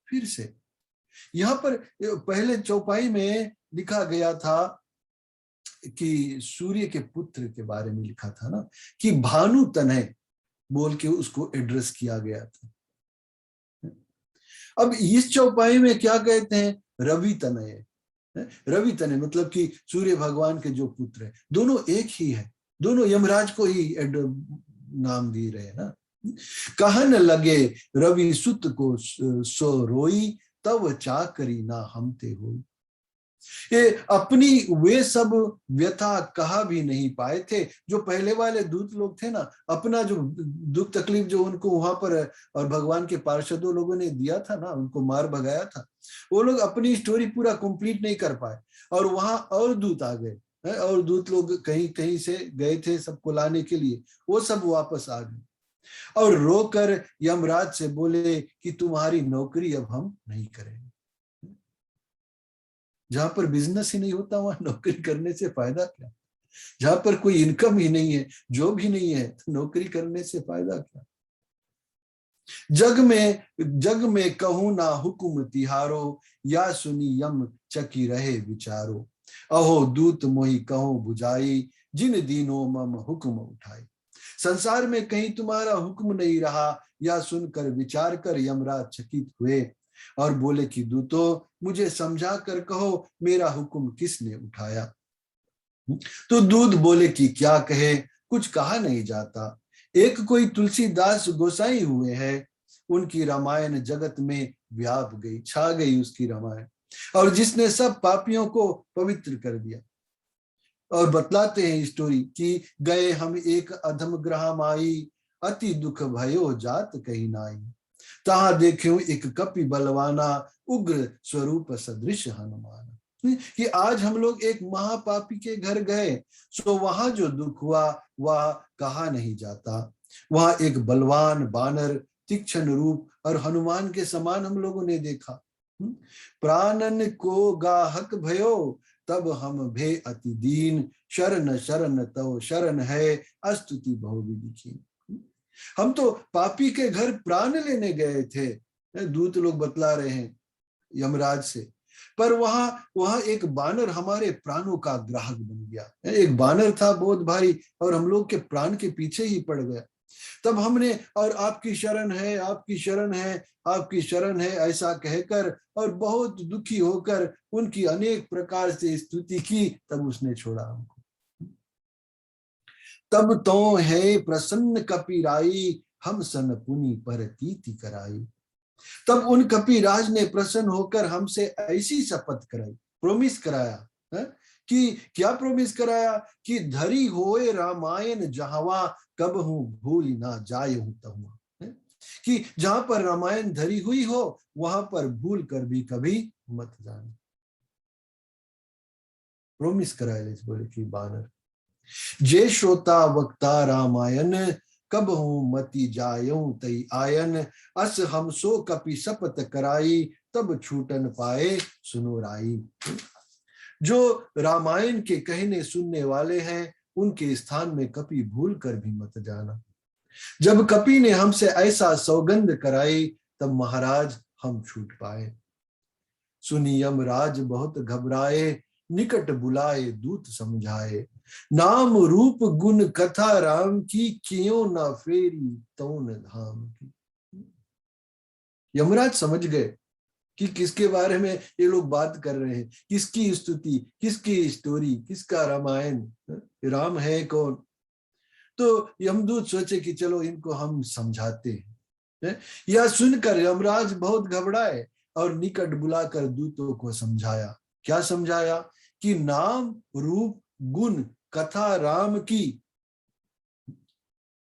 Speaker 1: फिर से यहां पर पहले चौपाई में लिखा गया था कि सूर्य के पुत्र के बारे में लिखा था ना, कि भानु तनय बोल के उसको एड्रेस किया गया था। अब इस चौपाई में क्या कहते हैं, रवि तनय। रवि तनय मतलब कि सूर्य भगवान के जो पुत्र है, दोनों एक ही है, दोनों यमराज को ही नाम दे रहे हैं ना। कहन लगे रवि सुत को सो रोई, तब चाकरी ना हमते हो। ये अपनी वे सब व्यथा कहा भी नहीं पाए थे। जो पहले वाले दूत लोग थे ना, अपना जो दुख तकलीफ जो उनको वहां पर और भगवान के पार्षदों लोगों ने दिया था ना, उनको मार भगाया था, वो लोग अपनी स्टोरी पूरा कंप्लीट नहीं कर पाए। और वहां और दूत आ गए, और दूत लोग कहीं कहीं से गए थे सबको लाने के लिए, वो सब वापस आ गए और रोकर यमराज से बोले कि तुम्हारी नौकरी अब हम नहीं करेंगे। जहां पर बिजनेस ही नहीं होता वहां नौकरी करने से फायदा क्या। जहां पर कोई इनकम ही नहीं है, जॉब ही नहीं है, तो नौकरी करने से फायदा क्या। जग में कहूं ना हुक्म तिहारो, या सुनी यम चकी रहे विचारो। अहो दूत मोहि कहो बुझाई, जिन दीनों मम हुक्म उठाई। संसार में कहीं तुम्हारा हुक्म नहीं रहा, या सुनकर विचार कर यमराज चकित हुए और बोले कि दूतों मुझे समझा कर कहो, मेरा हुक्म किसने उठाया। तो दूत बोले कि क्या कहे, कुछ कहा नहीं जाता। एक कोई तुलसीदास गोसाई हुए हैं, उनकी रामायण जगत में व्याप गई, छा गई उसकी रामायण, और जिसने सब पापियों को पवित्र कर दिया। और बतलाते हैं स्टोरी कि गए हम एक अधम ग्रह माई, अति दुख भयो जात कही नाई। तहां देख्यो एक कपि बलवाना, उग्र स्वरूप सदृश हनुमान। कि आज हम लोग एक महापापी के घर गए, सो वहां जो दुख हुआ वह कहा नहीं जाता। वहां एक बलवान बानर, तीक्ष्ण रूप और हनुमान के समान हम लोगों ने देखा। प्राणन को गाहक भयो, तब हम भे अति दीन, शरण शरण तव शरण है, अस्तुति बहुविधि कीन। हम तो पापी के घर प्राण लेने गए थे, दूत लोग बतला रहे हैं यमराज से, पर वहां एक बानर हमारे प्राणों का ग्राहक बन गया। एक बानर था बहुत भारी और हम लोग के प्राण के पीछे ही पड़ गया। तब हमने और आपकी शरण है, आपकी शरण है, आपकी शरण है ऐसा कहकर और बहुत दुखी होकर उनकी अनेक प्रकार से स्तुति की, तब उसने छोड़ा हमको। तब तो है प्रसन्न कपिराई, हम सन पुनि परतीति कराई। तब उन कपिराज ने प्रसन्न होकर हमसे ऐसी शपथ कराई, प्रोमिस कराया है? कि क्या प्रोमिस कराया कि धरी होए रामायण जहावा, कब हूं भूल ना जाए हूं तहुआ, कि जहां पर रामायण धरी हुई हो वहां पर भूल कर भी कभी मत जाना। प्रोमिस कराया बोले कि बानर जे श्रोता वक्ता रामायण, कब हूं मति जायऊं तई आयन, अस हम सो कपि शपथ कराई, तब छूटन पाए सुनो राई। जो रामायण के कहने सुनने वाले हैं उनके स्थान में कपि भूल कर भी मत जाना। जब कपि ने हमसे ऐसा सौगंध कराई तब महाराज हम छूट पाए। सुनी यमराज बहुत घबराए, निकट बुलाए दूत समझाए, नाम रूप गुण कथा राम की, क्यों ना फेरी तौन धाम की। यमराज समझ गए कि किसके बारे में ये लोग बात कर रहे हैं, किसकी स्तुति, किसकी स्टोरी, किसका रामायण, राम है कौन। तो यमदूत सोचे कि चलो इनको हम समझाते हैं। यह सुनकर यमराज बहुत घबराए और निकट बुलाकर दूतों को समझाया। क्या समझाया? कि नाम रूप गुण कथा राम की,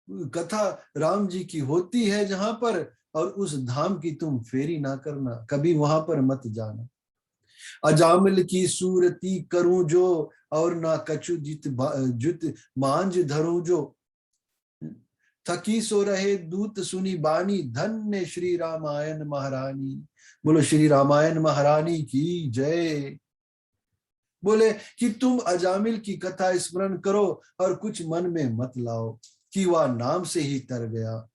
Speaker 1: कथा राम जी की होती है जहां पर, और उस धाम की तुम फेरी ना करना, कभी वहां पर मत जाना। अजामिल की सूरती करूं जो, और ना कछु जुत मांझ धरूं जो, थकी सो रहे दूत सुनी बानी, धन्य श्री रामायण महारानी। बोलो श्री रामायण महारानी की जय। बोले कि तुम अजामिल की कथा स्मरण करो और कुछ मन में मत लाओ, कि वह नाम से ही तर गया।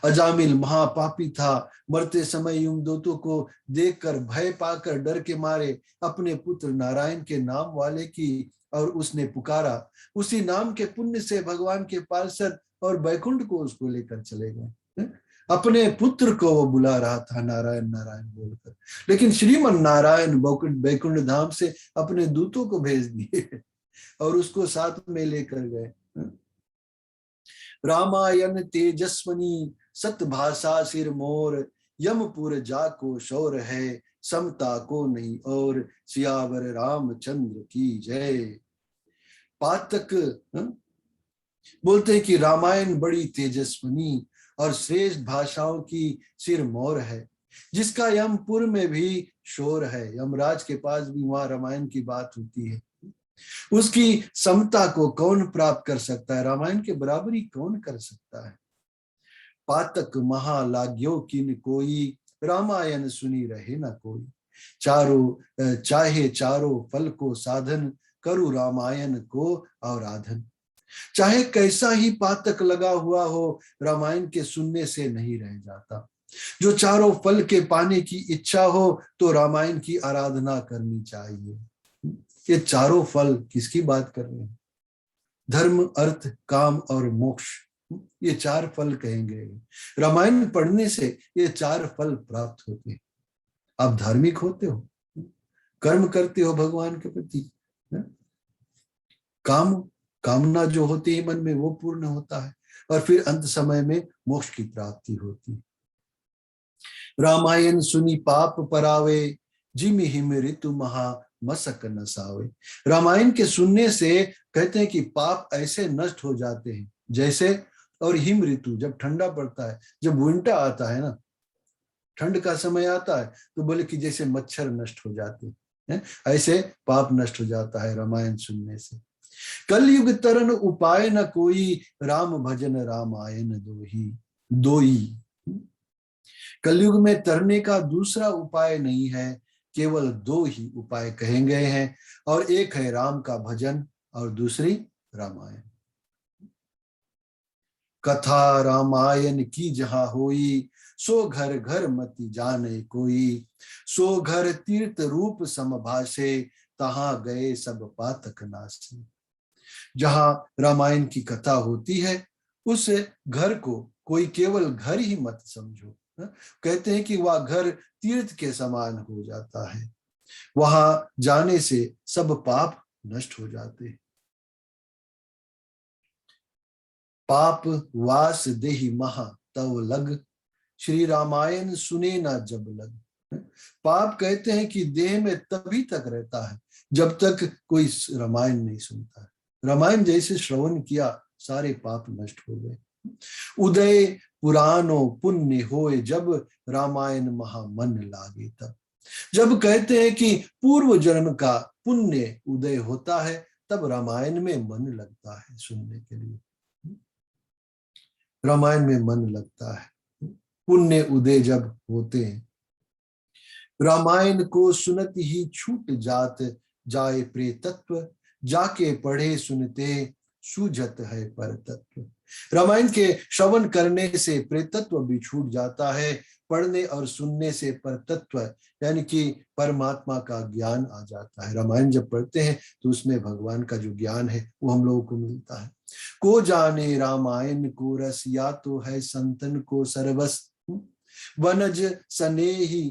Speaker 1: अजामिल महापापी था, मरते समय यमदूतों को देखकर भय पाकर डर के मारे अपने पुत्र नारायण के नाम वाले की और उसने पुकारा। उसी नाम के पुण्य से भगवान के पार्षद और बैकुंठ को उसको लेकर चले गए। अपने पुत्र को वो बुला रहा था नारायण नारायण बोलकर, लेकिन श्रीमन नारायण बैकुंठ धाम से अपने दूतों को भेज दिए और उसको साथ में लेकर गए। रामायण तेजस्वनी सत भाषा सिर मोर, यमपुर जाको शौर है, समता को नहीं और, सियावर रामचंद्र की जय। पातक बोलते हैं कि रामायण बड़ी तेजस्वनी और श्रेष्ठ भाषाओं की सिर मोर है, जिसका यमपुर में भी शोर है। यमराज के पास भी वहां रामायण की बात होती है। उसकी समता को कौन प्राप्त कर सकता है? रामायण के बराबरी कौन कर सकता है? पातक महालाग्यो किन कोई, रामायण सुनी रहे न कोई, चाहे चारों फल को साधन, करु रामायण को आराधन। चाहे कैसा ही पातक लगा हुआ हो, रामायण के सुनने से नहीं रह जाता। जो चारों फल के पाने की इच्छा हो तो रामायण की आराधना करनी चाहिए। ये चारों फल किसकी बात कर रहे हैं? धर्म, अर्थ, काम और मोक्ष, ये चार फल कहेंगे। रामायण पढ़ने से ये चार फल प्राप्त होते हैं। आप धार्मिक होते हो, कर्म करते हो भगवान के प्रति, कामना जो होती है मन में वो पूर्ण होता है, और फिर अंत समय में मोक्ष की प्राप्ति होती है। रामायण सुनी पाप परावे, जिमि हिम ऋतु महा मसक नसावे। रामायण के सुनने से कहते हैं कि पाप ऐसे नष्ट हो जाते हैं जैसे, और हिम ऋतु जब ठंडा पड़ता है, जब विंटर आता है ना, ठंड का समय आता है, तो बोले कि जैसे मच्छर नष्ट हो जाते हैं, ऐसे पाप नष्ट हो जाता है रामायण सुनने से। कलयुग तरन उपाय न कोई, राम भजन रामायण दोई। कलयुग में तरने का दूसरा उपाय नहीं है, केवल दो ही उपाय कहे गए हैं, और एक है राम का भजन और दूसरी रामायण। कथा रामायण की जहां होई, सो घर घर मति जाने कोई, सो घर तीर्थ रूप समभाषे, तहां गए सब पातक नासे। जहां रामायण की कथा होती है उस घर को कोई केवल घर ही मत समझो। कहते हैं कि वह घर तीर्थ के समान हो जाता है, वहां जाने से सब पाप नष्ट हो जाते हैं। पाप वास देहि महा तव लग, श्री रामायण सुने ना जब लग। पाप कहते हैं कि देह में तभी तक रहता है जब तक कोई रामायण नहीं सुनता है। रामायण जैसे श्रवण किया सारे पाप नष्ट हो गए। उदय पुरानो पुण्य होए जब, रामायण महा मन लागे तब। जब कहते हैं कि पूर्व जन्म का पुण्य उदय होता है तब रामायण में मन लगता है सुनने के लिए। रामायण में मन लगता है, पुण्य उदय जब होते हैं। रामायण को सुनत ही छूट जात जाए प्रेतत्व, जाके पढ़े सुनते सूझत है पर तत्व। रामायण के श्रवण करने से प्रेतत्व भी छूट जाता है, पढ़ने और सुनने से परतत्व यानी कि परमात्मा का ज्ञान आ जाता है। रामायण जब पढ़ते हैं तो उसमें भगवान का जो ज्ञान है वो हम लोगों को मिलता है। को जाने रामायण को रस, या तो है संतन को सर्वस। वनज सनेही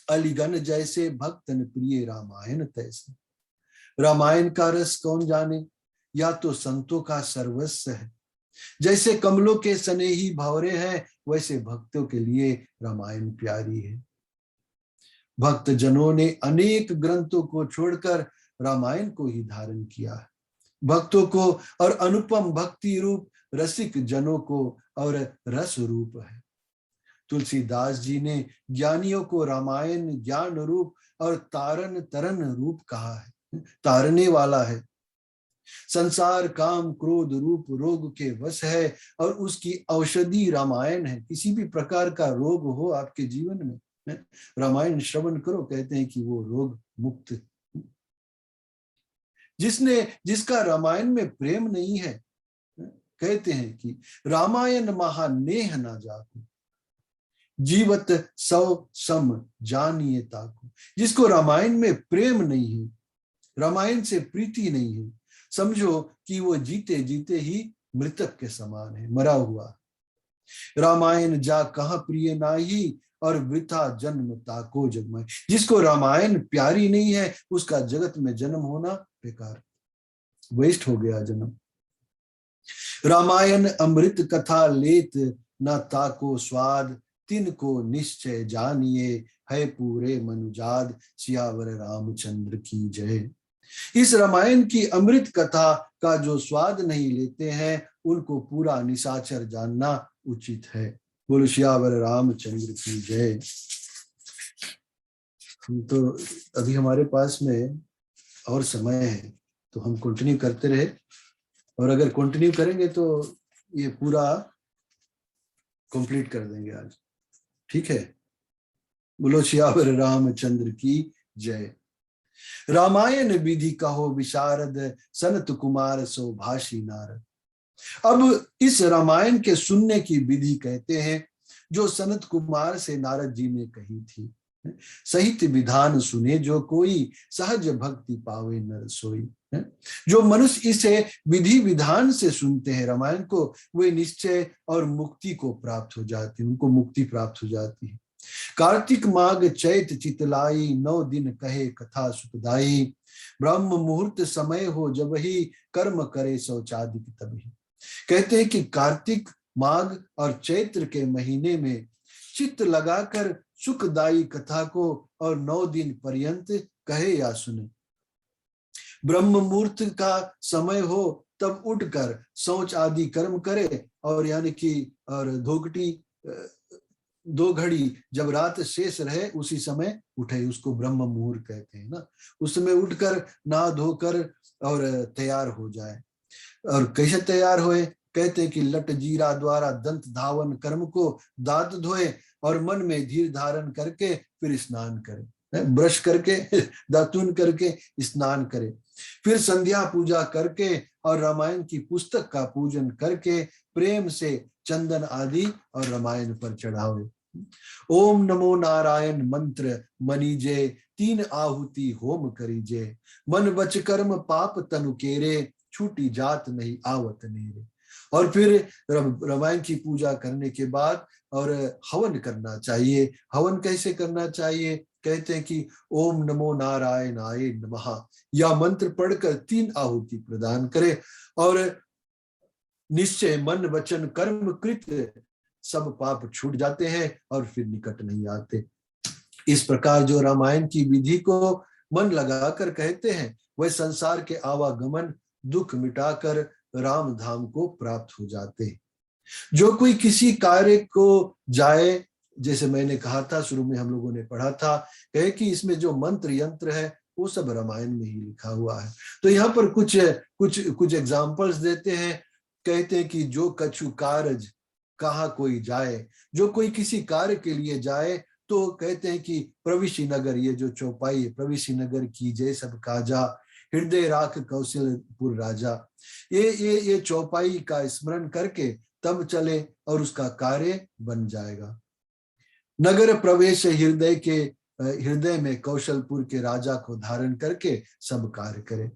Speaker 1: अलिगन जैसे, भक्तन प्रिय रामायण तैसे। रामायण का रस कौन जाने, या तो संतों का सर्वस्व है। जैसे कमलों के स्नेही भंवरे हैं वैसे भक्तों के लिए रामायण प्यारी है। भक्त जनों ने अनेक ग्रंथों को छोड़कर रामायण को ही धारण किया है। भक्तों को और अनुपम भक्ति रूप, रसिक जनों को और रस रूप है। तुलसीदास जी ने ज्ञानियों को रामायण ज्ञान रूप और तारन तरन रूप कहा है, तारने वाला है। संसार काम क्रोध रूप रोग के वश है और उसकी औषधि रामायण है। किसी भी प्रकार का रोग हो आपके जीवन में, रामायण श्रवण करो, कहते हैं कि वो रोग मुक्त। जिसका रामायण में प्रेम नहीं है, कहते हैं कि रामायण महानेह ना जाको, जीवत सौ सम जानिए ताको। जिसको रामायण में प्रेम नहीं है, रामायण से प्रीति नहीं है, समझो कि वो जीते जीते ही मृतक के समान है, मरा हुआ। रामायण जा कहाँ प्रिय नाही, और वृथा जन्म ताको जगमाई। जिसको रामायण प्यारी नहीं है उसका जगत में जन्म होना बेकार, वेस्ट हो गया जन्म। रामायण अमृत कथा लेत न ताको स्वाद, तिनको निश्चय जानिए है पूरे मनुजाद। सियावर रामचंद्र की जय। इस रामायण की अमृत कथा का जो स्वाद नहीं लेते हैं उनको पूरा निशाचर जानना उचित है। बोलो सियावर रामचंद्र की जय। तो अभी हमारे पास में और समय है तो हम कंटिन्यू करते रहे, और अगर कंटिन्यू करेंगे तो ये पूरा कंप्लीट कर देंगे आज, ठीक है। बोलो सियावर रामचंद्र की जय। रामायण विधि कहो विशारद, सनत कुमार सो भाषी नारद। अब इस रामायण के सुनने की विधि कहते हैं जो सनत कुमार से नारद जी ने कही थी। सहित विधान सुने जो कोई, सहज भक्ति पावे नर सोई। जो मनुष्य इसे विधि विधान से सुनते हैं रामायण को, वे निश्चय और मुक्ति को प्राप्त हो जाती है, उनको मुक्ति प्राप्त हो जाती है। कार्तिक माघ चैत चितलाई, 9 दिन कहे कथा सुखदाई। ब्रह्म मुहूर्त समय हो जब ही, कर्म करे शौचादिक तभी। कहते हैं कि कार्तिक माघ और चैत्र के महीने में चित्त लगाकर सुखदायी कथा को और 9 दिन पर्यंत कहे या सुने। ब्रह्म मुहूर्त का समय हो तब उठकर शौच आदि कर्म करे, और यानी कि और धोकटी 2 घड़ी जब रात शेष रहे उसी समय उठे, उसको ब्रह्म मुहूर्त कहते हैं ना। उस समय उठकर नहा धोकर और तैयार हो जाए। और कैसे तैयार हुए, कहते हैं कि लट जीरा द्वारा दंत धावन कर्म को, दांत धोए और मन में धीर धारण करके फिर स्नान करे, ब्रश करके दातुन करके स्नान करे। फिर संध्या पूजा करके और रामायण की पुस्तक का पूजन करके प्रेम से चंदन आदि और रामायण पर चढ़ावे। ओम नमो नारायण मंत्र मनीजे, 3 आहुति होम करीजे। मन बच कर्म पाप तनु केरे, छूटी जात नहीं आवत नेरे। और फिर रामायण की पूजा करने के बाद और हवन करना चाहिए। हवन कैसे करना चाहिए? कहते हैं कि ओम नमो नारायणाय नमः या मंत्र पढ़कर 3 आहुति प्रदान करे और निश्चय मन वचन कर्म कृत सब पाप छूट जाते हैं और फिर निकट नहीं आते। इस प्रकार जो रामायण की विधि को मन लगाकर कहते हैं वह संसार के आवागमन दुख मिटाकर राम धाम को प्राप्त हो जाते हैं। जो कोई किसी कार्य को जाए, जैसे मैंने कहा था शुरू में हम लोगों ने पढ़ा था, कहे कि इसमें जो मंत्र यंत्र है वो सब रामायण में ही लिखा हुआ है। तो यहाँ पर कुछ एग्जाम्पल्स देते हैं। कहते हैं कि जो कछु कारज कहा कोई जाए, जो कोई किसी कार्य के लिए जाए तो कहते हैं कि प्रविशि नगर, ये जो चौपाई है, प्रविशि नगर कीजिए सब काजा, हृदय राख कौशलपुर राजा। ये चौपाई का स्मरण करके तब चले और उसका कार्य बन जाएगा। नगर प्रवेश हृदय में कौशलपुर के राजा को धारण करके सब कार्य करे।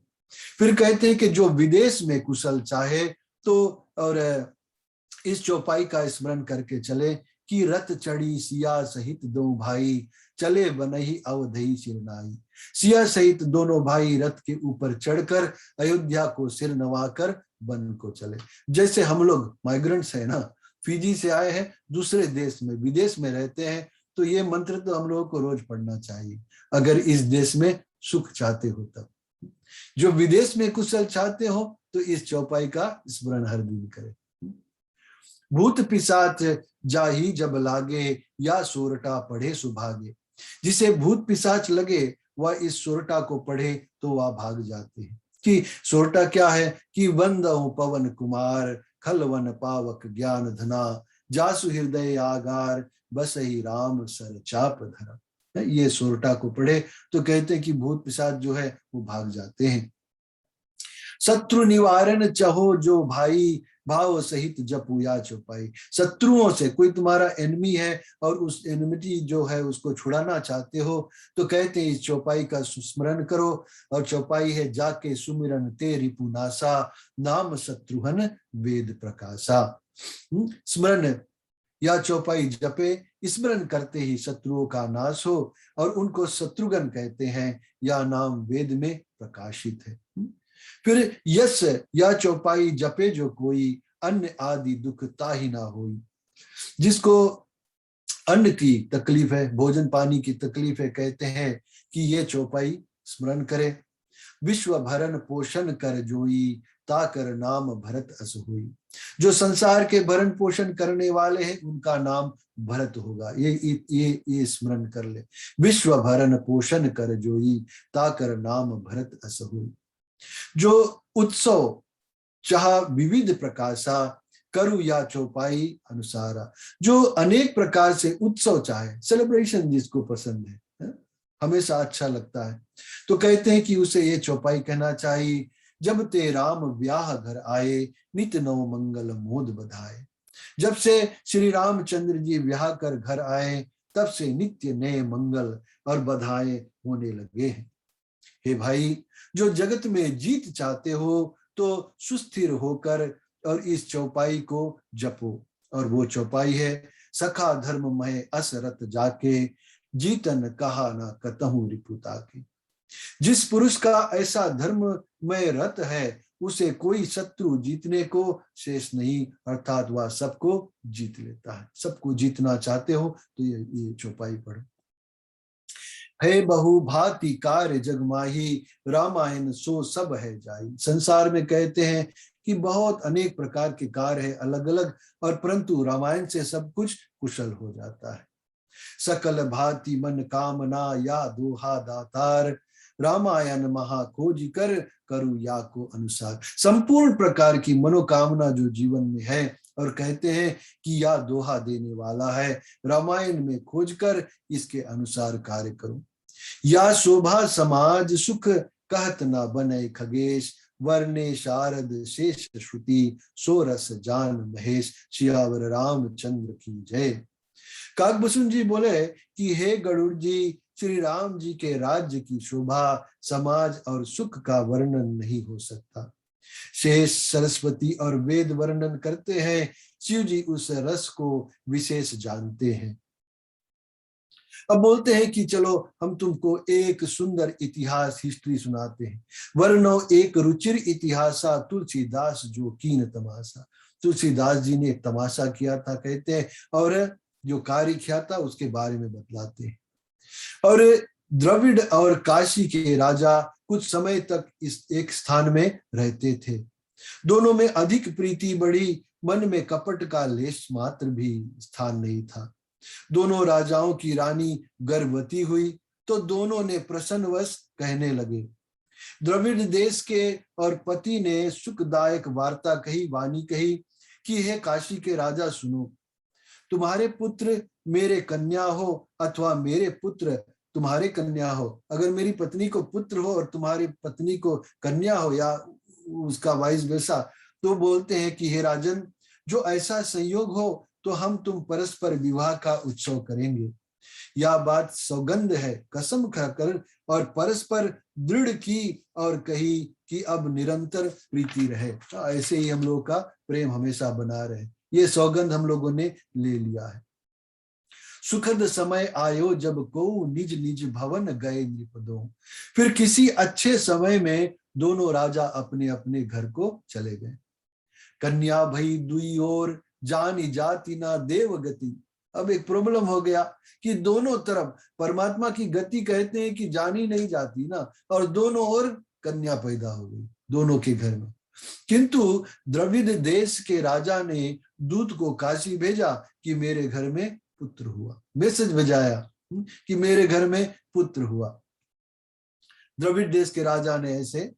Speaker 1: फिर कहते हैं कि जो विदेश में कुशल चाहे तो और इस चौपाई का स्मरण करके चले कि रथ चढ़ी सिया सहित दो भाई, चले बनहि अवधि सिरनाई। सिया सहित दोनों भाई रथ के ऊपर चढ़कर अयोध्या को सिर नवाकर वन को चले। जैसे हम लोग माइग्रेंट्स है ना, फिजी से आए हैं, दूसरे देश में विदेश में रहते हैं, तो ये मंत्र तो हम लोगों को रोज पढ़ना चाहिए अगर इस देश में सुख चाहते हो तब। जो विदेश में कुशल चाहते हो तो इस चौपाई का स्मरण हर दिन करें। भूत पिशाच जाही जब लागे, या सोरठा पढ़े सुभागे। जिसे भूत पिशाच लगे वह इस सोरठा को पढ़े तो वह भाग जाते हैं। कि सोरठा क्या है? कि वंदहु पवन कुमार, खलवन पावक ज्ञान धना, जासु हृदय आगार, बसहि राम सर चाप धरा। ये सोरठा को पढ़े तो कहते हैं कि भूत पिशाच जो है वो भाग जाते हैं। शत्रु निवारण चाहो जो भाई, भाव सहित जपू या चौपाई। शत्रुओं से, कोई तुम्हारा एनिमी है और उस एनिमिटी जो है उसको छुड़ाना चाहते हो तो कहते हैं इस चौपाई का सुस्मरण करो। और चौपाई है जाके सुमिरन ते रिपुनासा, नाम शत्रुहन वेद प्रकाशा। स्मरण या चौपाई जपे, स्मरण करते ही शत्रुओं का नाश हो, और उनको शत्रुघ्न कहते हैं, या नाम वेद में प्रकाशित है। फिर यश या चौपाई जपे जो कोई, अन्न आदि दुख ताहि ना होई। जिसको अन्न की तकलीफ है, भोजन पानी की तकलीफ है, कहते हैं कि ये चौपाई स्मरण करे। विश्व भरण पोषण कर जोई, ताकर नाम भरत अस हुई। जो संसार के भरण पोषण करने वाले हैं उनका नाम भरत होगा। ये स्मरण कर ले। विश्व भरण पोषण कर जोई, ताकर नाम भरत अस हुई। जो उत्सव चाह विविध प्रकाशा, करु या चौपाई अनुसारा। जो अनेक प्रकार से उत्सव चाहे, सेलिब्रेशन जिसको पसंद है, हमेशा अच्छा लगता है, तो कहते हैं कि उसे ये चौपाई कहना चाहिए। जब ते राम ब्याह घर आए, नित नव मंगल मोद बधाए। जब से श्री रामचंद्र जी ब्याह कर घर आए तब से नित्य नए मंगल और बधाएं होने लगे हैं। हे भाई, जो जगत में जीत चाहते हो तो सुस्थिर होकर और इस चौपाई को जपो। और वो चौपाई है, सखा धर्म मय असरत जाके, जीतन कहा ना कतहु रिपुता के। जिस पुरुष का ऐसा धर्म में रत है उसे कोई शत्रु जीतने को शेष नहीं, अर्थात वह सबको जीत लेता है। सबको जीतना चाहते हो तो ये चौपाई पढ़ो। है बहु भांति कार्य जगमाही, रामायण सो सब है जाई। संसार में कहते हैं कि बहुत अनेक प्रकार के कार्य है अलग अलग, और परंतु रामायण से सब कुछ कुशल हो जाता है। सकल भांति मन कामना या दोहा दातार, रामायण महा खोज कर करु या को अनुसार। संपूर्ण प्रकार की मनोकामना जो जीवन में है, और कहते हैं कि या दोहा देने वाला है, रामायण में खोज कर इसके अनुसार कार्य करो। या शोभा समाज सुख कहत न बने खगेश, वर्णे शारद शेष श्रुति, सोरस जान महेश, सियावर रामचंद्र की जय। काकभूषण जी बोले कि हे गरुड़ जी, श्री राम जी के राज्य की शोभा, समाज और सुख का वर्णन नहीं हो सकता। शेष, सरस्वती और वेद वर्णन करते हैं। शिव जी उस रस को विशेष जानते हैं। अब बोलते हैं कि चलो हम तुमको एक सुंदर इतिहास, हिस्ट्री सुनाते हैं। वर्णो एक रुचिर इतिहासा, तुलसीदास जो कीन तमाशा। तुलसीदास जी ने एक तमाशा किया था कहते हैं, और जो कार्य किया था उसके बारे में बतलाते हैं। और द्रविड़ और काशी के राजा कुछ समय तक इस एक स्थान में रहते थे। दोनों में अधिक प्रीति बढ़ी, मन में कपट का लेश मात्र भी स्थान नहीं था। दोनों राजाओं की रानी गर्भवती हुई तो दोनों ने प्रसन्नवश कहने लगे। द्रविड़ देश के और पति ने सुखदायक वार्ता कही, वाणी कही कि हे काशी के राजा सुनो, तुम्हारे पुत्र मेरे कन्या हो अथवा मेरे पुत्र तुम्हारे कन्या हो, अगर मेरी पत्नी को पुत्र हो और तुम्हारी पत्नी को कन्या हो या उसका वाइस वर्सा, तो बोलते हैं कि हे राजन, जो ऐसा संयोग हो तो हम तुम परस्पर विवाह का उत्सव करेंगे। यह बात सौगंध है, कसम खाकर और परस्पर दृढ़ की और कही कि अब निरंतर प्रीति रहे। ऐसे ही हम लोगों का प्रेम हमेशा बना रहे, ये सौगंध हम लोगों ने ले लिया है। सुखद समय आयो जब को निज निज भवन गए नृपदो। फिर किसी अच्छे समय में दोनों राजा अपने अपने घर को चले गए। कन्या भई दुई ओर जानी जाति ना देव गति। अब एक प्रॉब्लम हो गया कि दोनों तरफ परमात्मा की गति कहते हैं कि जानी नहीं जाती ना, और दोनों ओर कन्या पैदा हो गई दोनों के घर में। किंतु द्रविड़ देश के राजा ने दूत को काशी भेजा कि मेरे घर में पुत्र हुआ, मैसेज भेजाया कि मेरे घर में पुत्र हुआ। द्रविड़ देश के राजा ने ऐसे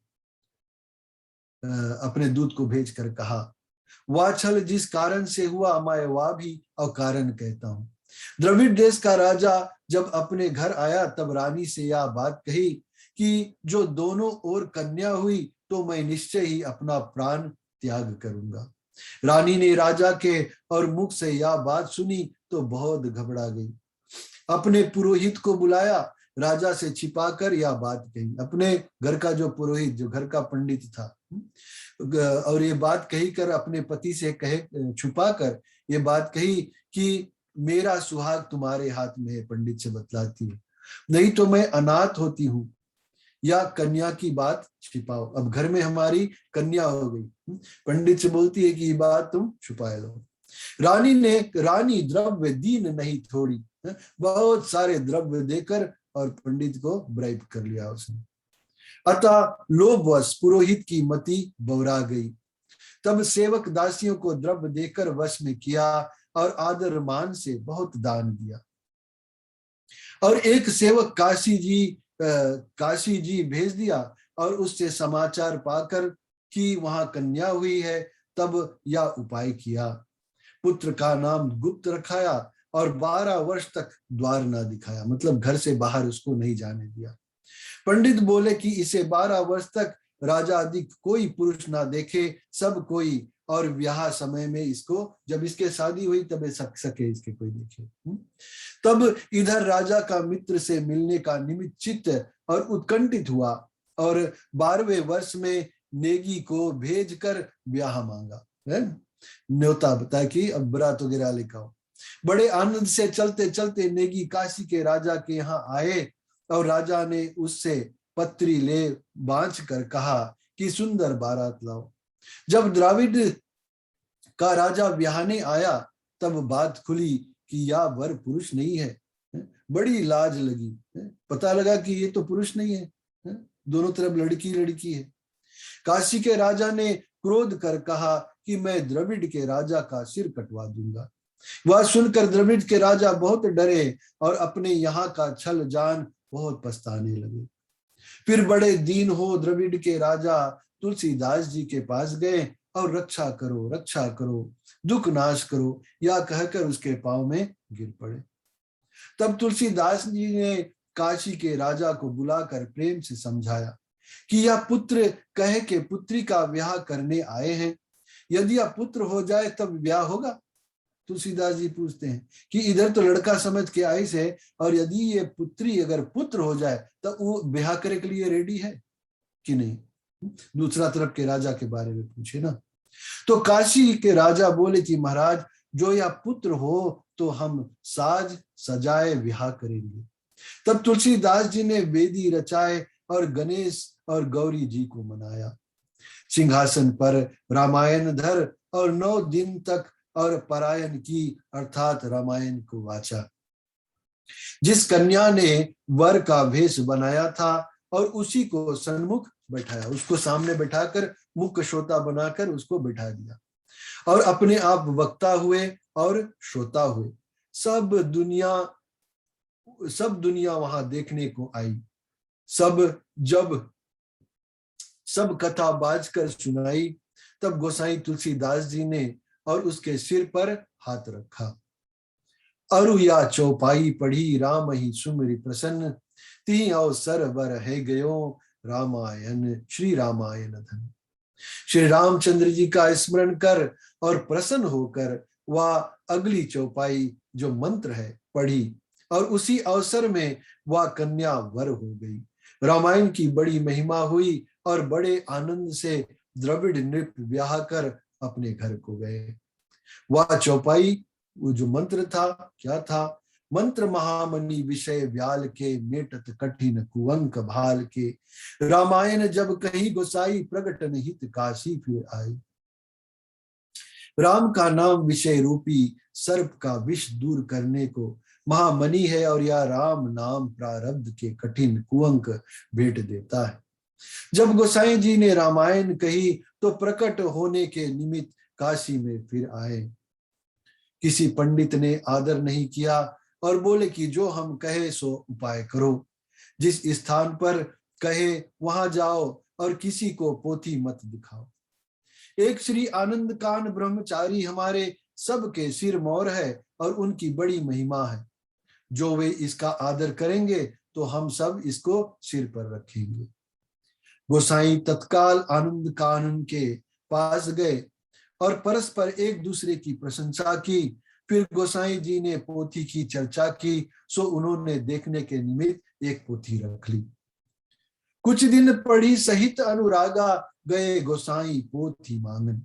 Speaker 1: अपने दूत को भेजकर कहा, वह छल जिस कारण से हुआ मैं वह भी अकारण कहता हूं। द्रविड़ देश का राजा जब अपने घर आया तब रानी से यह बात कही कि जो दोनों ओर कन्या हुई तो मैं निश्चय ही अपना प्राण त्याग करूंगा। रानी ने राजा के और मुख से यह बात सुनी तो बहुत घबरा गई। अपने पुरोहित को बुलाया, राजा से छिपाकर यह बात कही। अपने घर का जो पुरोहित, जो घर का पंडित था, और ये बात कही कर अपने पति से कहे, छुपा कर ये बात कही कि मेरा सुहाग तुम्हारे हाथ में है, पंडित से बतलाती है, नहीं तो मैं अनाथ होती हूँ, या कन्या की बात छिपाओ। अब घर में हमारी कन्या हो गई, पंडित से बोलती है कि ये बात तुम छुपा लो। रानी द्रव्य दीन नहीं थोड़ी, बहुत सारे द्रव्य देकर और पंडित को ब्राइब कर लिया उसने। अतः लोभवश पुरोहित की मति बौरा गई। तब सेवक दासियों को द्रव्य देकर वश में किया और आदर मान से बहुत दान दिया। और एक सेवक काशी जी भेज दिया और उससे समाचार पाकर कि वहां कन्या हुई है, तब यह उपाय किया। पुत्र का नाम गुप्त रखाया और 12 वर्ष तक द्वार ना दिखाया, मतलब घर से बाहर उसको नहीं जाने दिया। पंडित बोले कि इसे 12 वर्ष तक राजा अधिक कोई पुरुष ना देखे, सब कोई, और ब्याह समय में इसको, जब इसके शादी हुई तब सके इसके कोई देखे। तब इधर राजा का मित्र से मिलने का निमित्त चित्त और उत्कंठित हुआ और 12वें वर्ष में नेगी को भेजकर ब्याह मांगा। न्योता बता कि अब बरात वगैरह लिखा हो। बड़े आनंद से चलते चलते नेगी काशी के राजा के यहाँ आए और राजा ने उससे पत्री ले बांच कर कहा कि सुंदर बारात लाओ। जब द्रविड़ का राजा ब्याहने आया तब बात खुली कि यह वर पुरुष नहीं है। बड़ी लाज लगी, पता लगा कि ये तो पुरुष नहीं है, दोनों तरफ लड़की लड़की है। काशी के राजा ने क्रोध कर कहा कि मैं द्रविड़ के राजा का सिर कटवा दूंगा। वह सुनकर द्रविड़ के राजा बहुत डरे और अपने यहाँ का छल जान बहुत पछताने लगे। फिर बड़े दीन हो द्रविड़ के राजा तुलसीदास जी के पास गए और रक्षा करो, दुख नाश करो, या कहकर उसके पांव में गिर पड़े। तब तुलसीदास जी ने काशी के राजा को बुलाकर प्रेम से समझाया कि यह पुत्र कहे के पुत्री का ब्याह करने आए हैं, यदि यह पुत्र हो जाए तब ब्याह होगा। तुलसीदास जी पूछते हैं कि इधर तो लड़का समझ के आई से, और यदि ये पुत्री अगर पुत्र हो जाए तो वो ब्याह करने के लिए रेडी है कि नहीं। दूसरा तरफ के राजा के बारे में पूछे ना। तो काशी के राजा बोले कि महाराज, जो या पुत्र हो तो हम साज सजाए विवाह करेंगे। तब तुलसीदास जी ने वेदी रचाए और गणेश और गौरी जी को मनाया। सिंहासन पर रामायण धर और 9 दिन तक और पारायण की, अर्थात रामायण को वाचा। जिस कन्या ने वर का वेश बनाया था और उसी को सन्मुख बैठाया, उसको सामने बैठाकर मुख श्रोता बनाकर उसको बैठा दिया और अपने आप वक्ता हुए और श्रोता हुए। सब दुनिया वहां देखने को आई। जब सब कथा बाजकर सुनाई, तब गोसाई तुलसीदास जी ने और उसके सिर पर हाथ रखा। अरु या चौपाई पढ़ी, राम ही सुमिरि प्रसन्न, ती अवसर बर है गयो रामायण, श्री रामायण धन। श्री रामचंद्र जी का स्मरण कर और प्रसन्न होकर वह अगली चौपाई जो मंत्र है पढ़ी और उसी अवसर में वह कन्या वर हो गई। रामायण की बड़ी महिमा हुई और बड़े आनंद से द्रविड़ नृप ब्याह कर अपने घर को गए। वह चौपाई, वो जो मंत्र था, क्या था? मंत्र महामणि विषय व्याल के, मेटत कठिन कुअंक भाल के, रामायण जब कही गोसाई, प्रगटन हित काशी फिर आई। राम का नाम विषय रूपी सर्प का विष दूर करने को महामणि है और यह राम नाम प्रारब्ध के कठिन कुअंक भेंट देता है। जब गोसाई जी ने रामायण कही तो प्रकट होने के निमित्त काशी में फिर आए। किसी पंडित ने आदर नहीं किया और बोले कि जो हम कहे सो उपाय करो। जिस स्थान पर कहे वहां जाओ और किसी को पोथी मत दिखाओ। एक श्री आनंद कान ब्रह्मचारी हमारे सबके सिर मोर है और उनकी बड़ी महिमा है। जो वे इसका आदर करेंगे तो हम सब इसको सिर पर रखेंगे। गोसाई तत्काल आनंद कानन के पास गए और परस्पर एक दूसरे की प्रशंसा की। फिर गोसाई जी ने पोथी की चर्चा की, सो उन्होंने देखने के निमित्त एक पोथी रख ली। कुछ दिन पढ़ी सहित अनुरागा, गए गोसाई पोथी मांगन।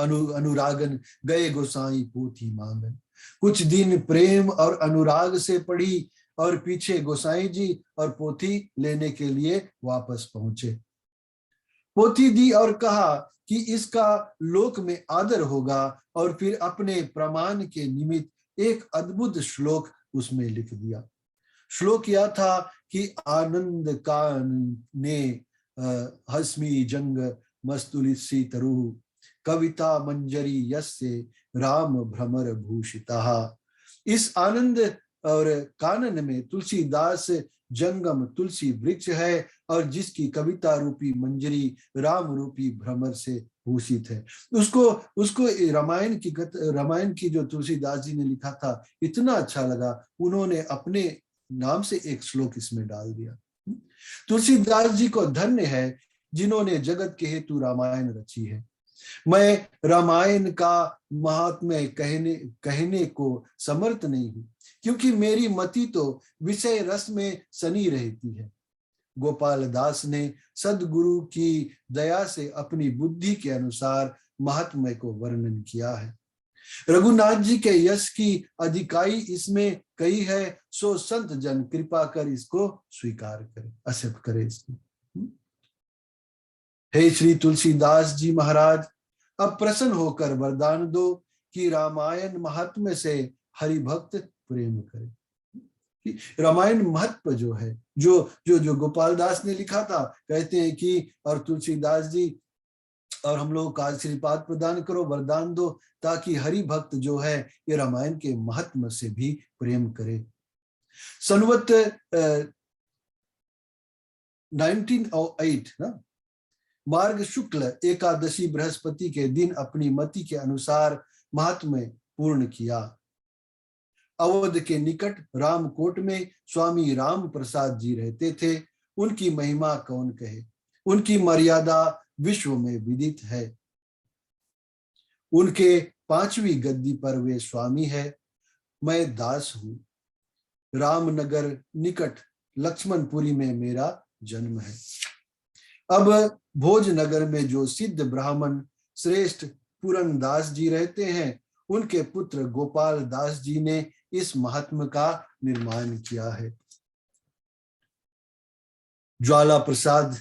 Speaker 1: अनुरागन गए गोसाई पोथी मांगन। कुछ दिन प्रेम और अनुराग से पढ़ी और पीछे गोसाई जी और पोथी लेने के लिए वापस पहुंचे। पोथी दी और कहा कि इसका लोक में आदर होगा और फिर अपने प्रमाण के निमित्त एक अद्भुत श्लोक उसमें लिख दिया। श्लोक यह था कि आनंद कान ने हस्मी जंग मस्तुलिसी तरु, कविता मंजरी यस्य राम भ्रमर भूषिता। इस आनंद और कानन में तुलसीदास जंगम तुलसी वृक्ष है और जिसकी कविता रूपी मंजरी राम रूपी भ्रमर से भूषित है। उसको रामायण की जो तुलसीदास जी ने लिखा था इतना अच्छा लगा, उन्होंने अपने नाम से एक श्लोक इसमें डाल दिया। तुलसीदास जी को धन्य है जिन्होंने जगत के हेतु रामायण रची है। मैं रामायण का महात्म्य कहने को समर्थ नहीं हूं, क्योंकि मेरी मति तो विषय रस में सनी रहती है। गोपाल दास ने सदगुरु की दया से अपनी बुद्धि के अनुसार महात्म्य को वर्णन किया है। रघुनाथ जी के यश की अधिकाई इसमें कही है, सो संत जन कृपा कर इसको स्वीकार करे, एक्सेप्ट करे इसको। हे श्री तुलसीदास जी महाराज, अब प्रसन्न होकर वरदान दो कि रामायण महात्म्य से हरि भक्त प्रेम करे। रामायण महत्व जो है, जो गोपाल दास ने लिखा था, कहते हैं कि और तुलसीदास जी और हम लोग का आशीर्वाद प्रदान करो, वरदान दो, ताकि हरि भक्त जो है ये रामायण के महत्व से भी प्रेम करे। संवत 1908 ना, मार्ग शुक्ल एकादशी बृहस्पति के दिन अपनी मति के अनुसार महात्म्य पूर्ण किया। अवध के निकट रामकोट में स्वामी राम प्रसाद जी रहते थे। उनकी महिमा कौन कहे, उनकी मर्यादा विश्व में विदित है। उनके 5वीं गद्दी पर वे स्वामी है। मैं दास हूं। रामनगर निकट लक्ष्मणपुरी में मेरा जन्म है। अब भोजनगर में जो सिद्ध ब्राह्मण श्रेष्ठ पूरन दास जी रहते हैं, उनके पुत्र गोपाल दास जी ने इस महात्म का निर्माण किया है। ज्वाला प्रसाद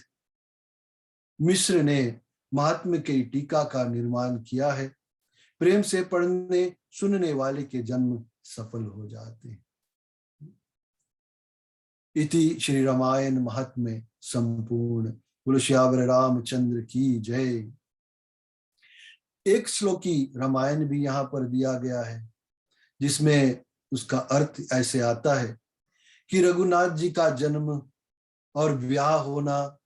Speaker 1: मिश्र ने महात्म की टीका का निर्माण किया है। प्रेम से पढ़ने सुनने वाले के जन्म सफल हो जाते हैं। इति श्री रामायण महात्म्य संपूर्ण। बोलो श्यावर रामचंद्र की जय। एक श्लोकी रामायण भी यहाँ पर दिया गया है, जिसमें उसका अर्थ ऐसे आता है कि रघुनाथ जी का जन्म और ब्याह होना,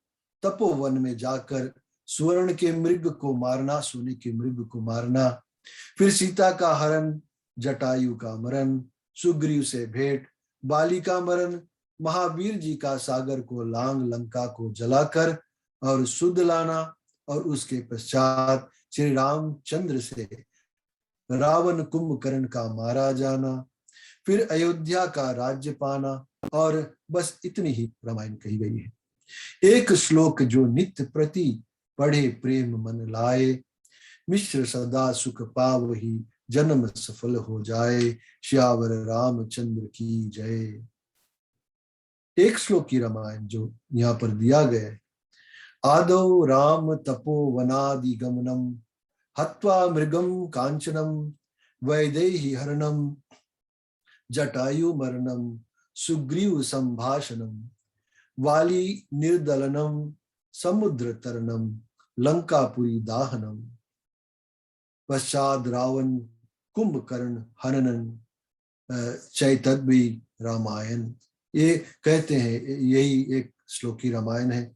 Speaker 1: तपोवन में जाकर स्वर्ण के मृग को मारना, सोने के मृग को मारना, फिर सीता का हरण, जटायु का मरण, सुग्रीव से भेंट, बाली का मरण, महावीर जी का सागर को लांग लंका को जलाकर और शुद्ध लाना, और उसके पश्चात श्री रामचंद्र से रावण कुंभकर्ण का मारा जाना, फिर अयोध्या का राज्य पाना, और बस इतनी ही रामायण कही गई है। एक श्लोक जो नित्य प्रति पढ़े प्रेम मन लाए, मिश्र सदा सुख पावहि जन्म सफल हो जाए। श्यावर रामचंद्र की जय। एक श्लोक की रामायण जो यहाँ पर दिया गया है। आदौ राम तपोवनादि गमनम हत्वा मृगम कांचनम वैदेही हरणम जटायु मरणम सुग्रीव संभाषणम वाली निर्दलनम समुद्र तरनम लंकापुरी दाहनम पश्चात रावण कुंभकर्ण हननन चैतद्वी रामायण। ये कहते हैं, यही एक श्लोकी रामायण है,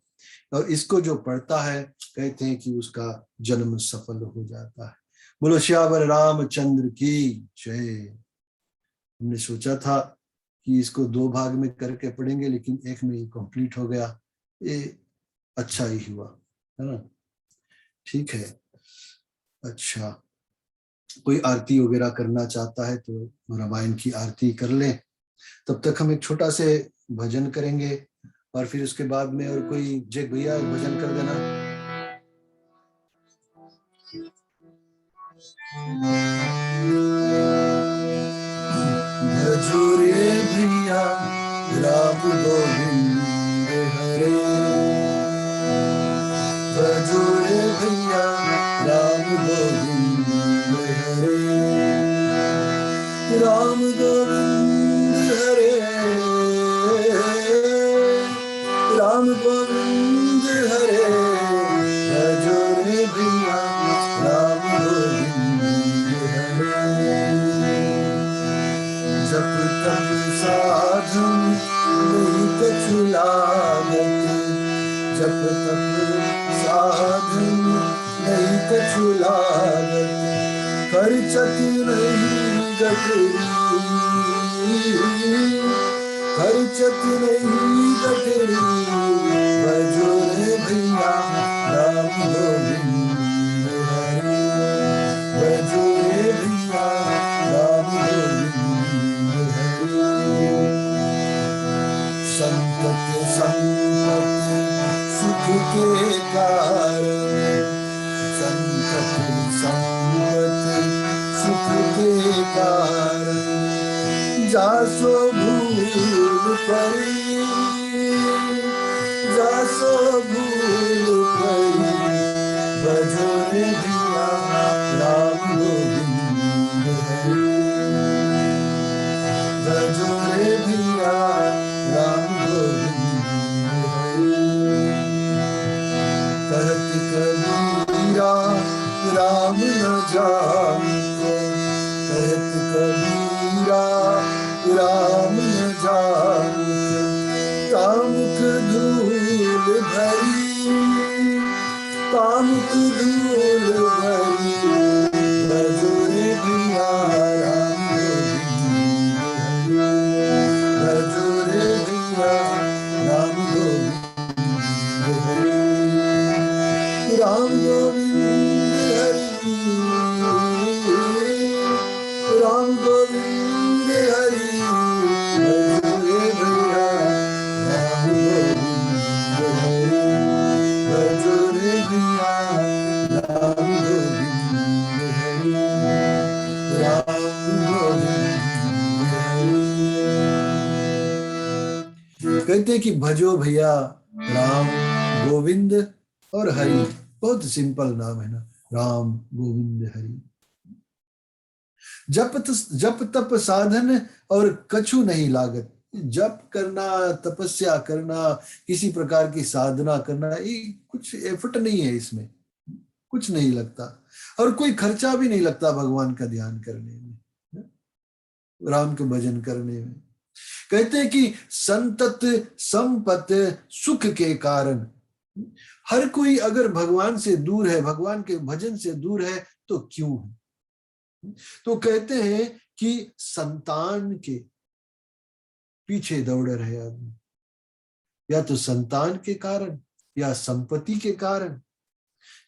Speaker 1: और इसको जो पढ़ता है कहते हैं कि उसका जन्म सफल हो जाता है। बोलो श्यावर रामचंद्र की जय। हमने सोचा था कि इसको 2 भाग में करके पढ़ेंगे, लेकिन एक में ही कंप्लीट हो गया। ये अच्छा ही हुआ, है ना? ठीक है। अच्छा, कोई आरती वगैरह करना चाहता है तो रामायण की आरती कर ले। तब तक हम एक छोटा से भजन करेंगे, और फिर उसके बाद में और कोई जग भैया भजन कर देना। भजोरे भैया राम गोविंद हरे, भजोरे भैया राम गोविंद हरे, राम गोविंद हरे, राम गोविंद हरे, भजोरे भैया राम गोविंद हरे। जप तप साधन नहीं कछु लागत, जप तप साधन नहीं कछु लागत, खर्चत नहीं गठरी, खर्चत नहीं गठरी, भजोरे भैया राम गोविंद हरे, भजोरे भैया राम गोविंद हरे। संकट संकट सुख के कारण, संकट संकट सुख के कारण, जासो भूल परी, जासो भूल परी, भजोरे भैया राम गोविंद हरे, भजोरे भैया राम गोविंद हरे। कहत कबीरा राम न जानिको, कहत कबीरा राम न जानिको, तामुक धूल भरी, तामुक धूल भरी, भजोरे भैया राम गोविंद हरे, भजोरे भैया राम गोविंद हरे, राम गोविंद हरि, राम गोविंद हरि, भजोरे भैया राम गोविंद हरि, कहते हैं कि भजो भैया राम गोविंद और हरि। बहुत सिंपल नाम है ना, राम गोविंद हरि। जप तप साधन और कछु नहीं लागत। जप करना, तपस्या करना, किसी प्रकार की साधना करना, ये कुछ एफर्ट नहीं है, इसमें कुछ नहीं लगता, और कोई खर्चा भी नहीं लगता भगवान का ध्यान करने में, राम के भजन करने में। कहते हैं कि संतत संपत सुख के कारण, हर कोई अगर भगवान से दूर है, भगवान के भजन से दूर है, तो क्यों है? तो कहते हैं कि संतान के पीछे दौड़ रहे आदमी, या तो संतान के कारण, या संपत्ति के कारण,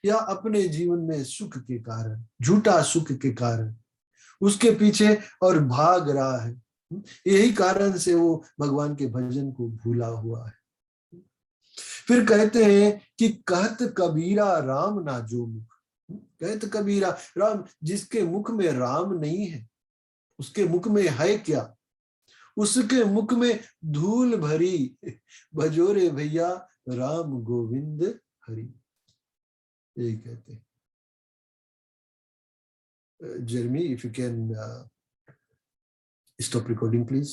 Speaker 1: या अपने जीवन में सुख के कारण, झूठा सुख के कारण उसके पीछे और भाग रहा है। यही कारण से वो भगवान के भजन को भूला हुआ है। फिर कहते हैं कि कहत कबीरा राम ना जो मुख। कहत कबीरा, राम जिसके मुख में राम नहीं है, उसके मुख में है क्या? उसके मुख में धूल भरी भजोरे भैया राम गोविंद हरि, यही कहते हैं। Jeremy, if you can stop recording, please.